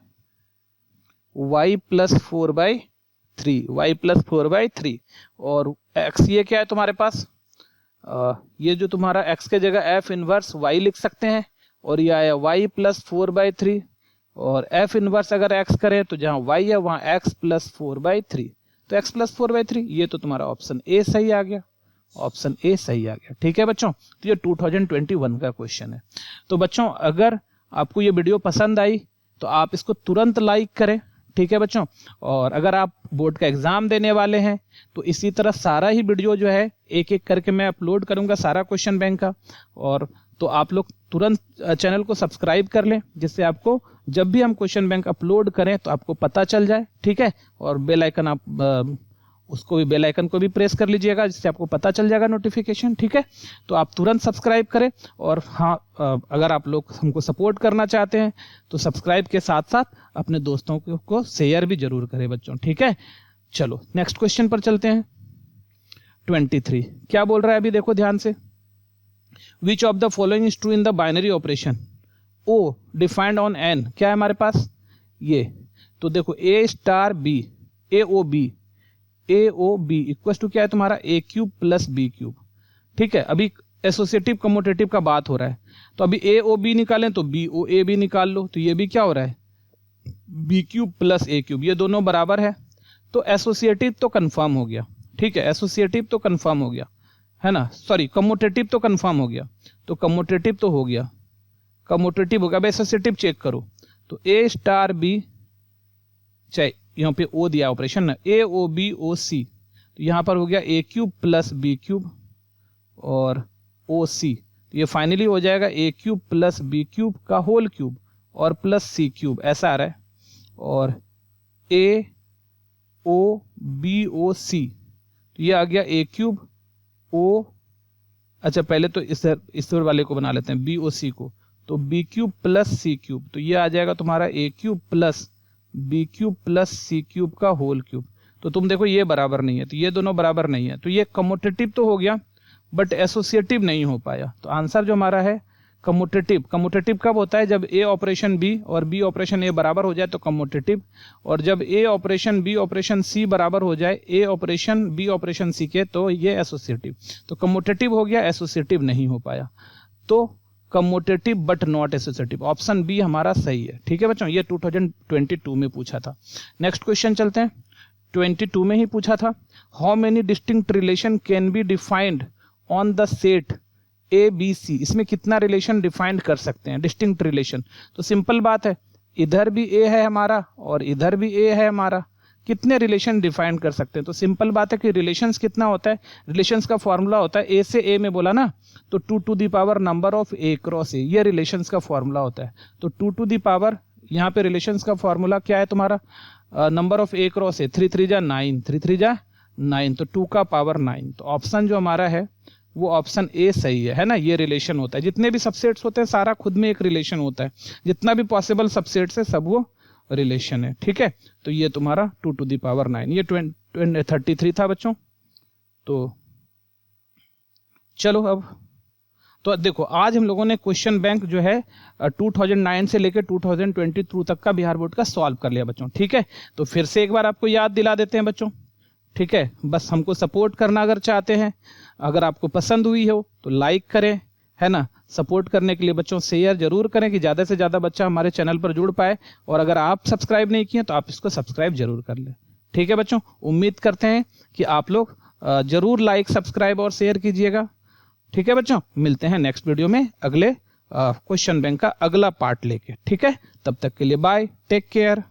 y प्लस 4/3, y प्लस 4/3, और x ये क्या है तुम्हारे पास, ये जो तुम्हारा x के जगह f इनवर्स y लिख सकते हैं, और ये आया y प्लस 4/3, और f इनवर्स अगर x करें तो जहां y है वहां x प्लस 4/3, तो x प्लस 4/3, ये तो तुम्हारा ऑप्शन ए सही आ गया, ऑप्शन ए सही आ गया। ठीक है बच्चों, तो ये 2021 का क्वेश्चन है। तो बच्चों अगर आपको ये वीडियो पसंद आई तो आप इसको तुरंत लाइक करें। ठीक है बच्चों, और अगर आप बोर्ड का एग्जाम देने वाले हैं तो इसी तरह सारा ही वीडियो जो है एक एक करके मैं अपलोड करूंगा, सारा क्वेश्चन बैंक का, और तो आप लोग तुरंत चैनल को सब्सक्राइब कर लें, जिससे आपको जब भी हम क्वेश्चन बैंक अपलोड करें तो आपको पता चल जाए। ठीक है, और बेल आइकन आप उसको भी, बेल आइकन को भी प्रेस कर लीजिएगा, जिससे आपको पता चल जाएगा नोटिफिकेशन। ठीक है, तो आप तुरंत सब्सक्राइब करें, और हाँ अगर आप लोग हमको सपोर्ट करना चाहते हैं तो सब्सक्राइब के साथ साथ अपने दोस्तों को शेयर भी जरूर करें बच्चों। ठीक है, चलो नेक्स्ट क्वेश्चन पर चलते हैं। 23 क्या बोल रहा है अभी देखो ध्यान से, which of the following is true in the binary operation O defined on N. क्या है हमारे पास ये, तो देखो A star B, A O B equal to क्या है तुम्हारा A cube plus B cube. ठीक है, अभी एसोसिएटिव कम्यूटेटिव का बात हो रहा है, तो अभी ए ओ बी निकालें तो बी ओ ए भी निकाल लो, तो ये भी क्या हो रहा है बी क्यूब प्लस ए क्यूब, ये दोनों बराबर है, तो एसोसिएटिव तो कंफर्म हो गया। ठीक है, एसोसिएटिव तो कंफर्म हो गया, है ना, सॉरी कम्यूटेटिव तो कंफर्म हो गया, तो कम्यूटेटिव तो हो गया, कम्यूटेटिव हो गया। अब एसोसिएटिव चेक करो, तो ए स्टार बी, चाहे यहाँ पे ओ दिया ऑपरेशन ना, ए ओ बी ओ सी, तो यहाँ पर हो गया ए क्यूब प्लस बी क्यूब और ओ सी, तो ये फाइनली हो जाएगा ए क्यूब प्लस बी क्यूब का होल क्यूब और प्लस सी क्यूब, ऐसा आ रहा है। और ए ओ बी ओ सी, तो ये आ गया ए क्यूब ओ, अच्छा पहले तो इस वाले को बना लेते हैं बी ओ सी को, तो B cube plus C cube, तो ये आ जाएगा तुम्हारा A cube plus B cube plus C cube का होल क्यूब। तो तुम देखो ये बराबर नहीं है, तो ये दोनों बराबर नहीं है, तो ये कम्यूटेटिव तो हो गया बट एसोसिएटिव नहीं हो पाया। तो आंसर जो हमारा है कम्यूटेटिव। कम्यूटेटिव कब होता है, जब ए ऑपरेशन बी और बी ऑपरेशन ए बराबर हो जाए तो कम्यूटेटिव, और जब ए ऑपरेशन बी ऑपरेशन सी बराबर हो जाए ए ऑपरेशन बी ऑपरेशन सी के, तो ये एसोसिएटिव। तो कम्यूटेटिव हो गया, एसोसिएटिव नहीं हो पाया, तो commutative but not associative, option B हमारा सही है। ठीक है बच्चों, ये 2022 में पूछा था। नेक्स्ट क्वेश्चन चलते हैं, 22 में ही पूछा था, how many distinct relation can be defined on the set A B C. इसमें कितना रिलेशन डिफाइंड कर सकते हैं डिस्टिंक्ट रिलेशन, तो सिंपल बात है, इधर भी ए है हमारा और इधर भी ए है हमारा, कितने रिलेशन डिफाइन कर सकते हैं। तो सिंपल बात है कि रिलेशंस कितना होता है, रिलेशंस का फॉर्मूला होता है ए से ए में बोला ना, तो 2 to the power number of A cross A, ये रिलेशंस का फॉर्मूला होता है। तो 2 टू द पावर, यहाँ पे रिलेशंस का फॉर्मूला क्या है तुम्हारा, नंबर ऑफ ए क्रॉस ए, 3 3 जा 9, 3 3 जा 9, तो 2 का पावर 9। तो ऑप्शन जो हमारा है वो ऑप्शन ए सही है ना। ये रिलेशन होता है, जितने भी सबसेट्स होते हैं सारा खुद में एक रिलेशन होता है, जितना भी पॉसिबल सबसेट्स है सब वो रिलेशन है। ठीक है, तो ये तुम्हारा 2 टू द पावर 9, ये 33 था बच्चों। तो चलो अब तो देखो, आज हम लोगों ने क्वेश्चन बैंक जो है 2009 से लेकर 2022 तक का बिहार बोर्ड का सॉल्व कर लिया बच्चों। ठीक है, तो फिर से एक बार आपको याद दिला देते हैं बच्चों। ठीक है, बस हमको सपोर्ट करना अगर चाहते हैं, अगर आपको पसंद हुई हो तो लाइक करें, है ना। सपोर्ट करने के लिए बच्चों शेयर जरूर करें कि ज़्यादा से ज़्यादा बच्चा हमारे चैनल पर जुड़ पाए, और अगर आप सब्सक्राइब नहीं किए तो आप इसको सब्सक्राइब जरूर कर लें। ठीक है बच्चों, उम्मीद करते हैं कि आप लोग जरूर लाइक, सब्सक्राइब और शेयर कीजिएगा। ठीक है बच्चों, मिलते हैं नेक्स्ट वीडियो में अगले क्वेश्चन बैंक का अगला पार्ट लेके। ठीक है, तब तक के लिए बाय, टेक केयर।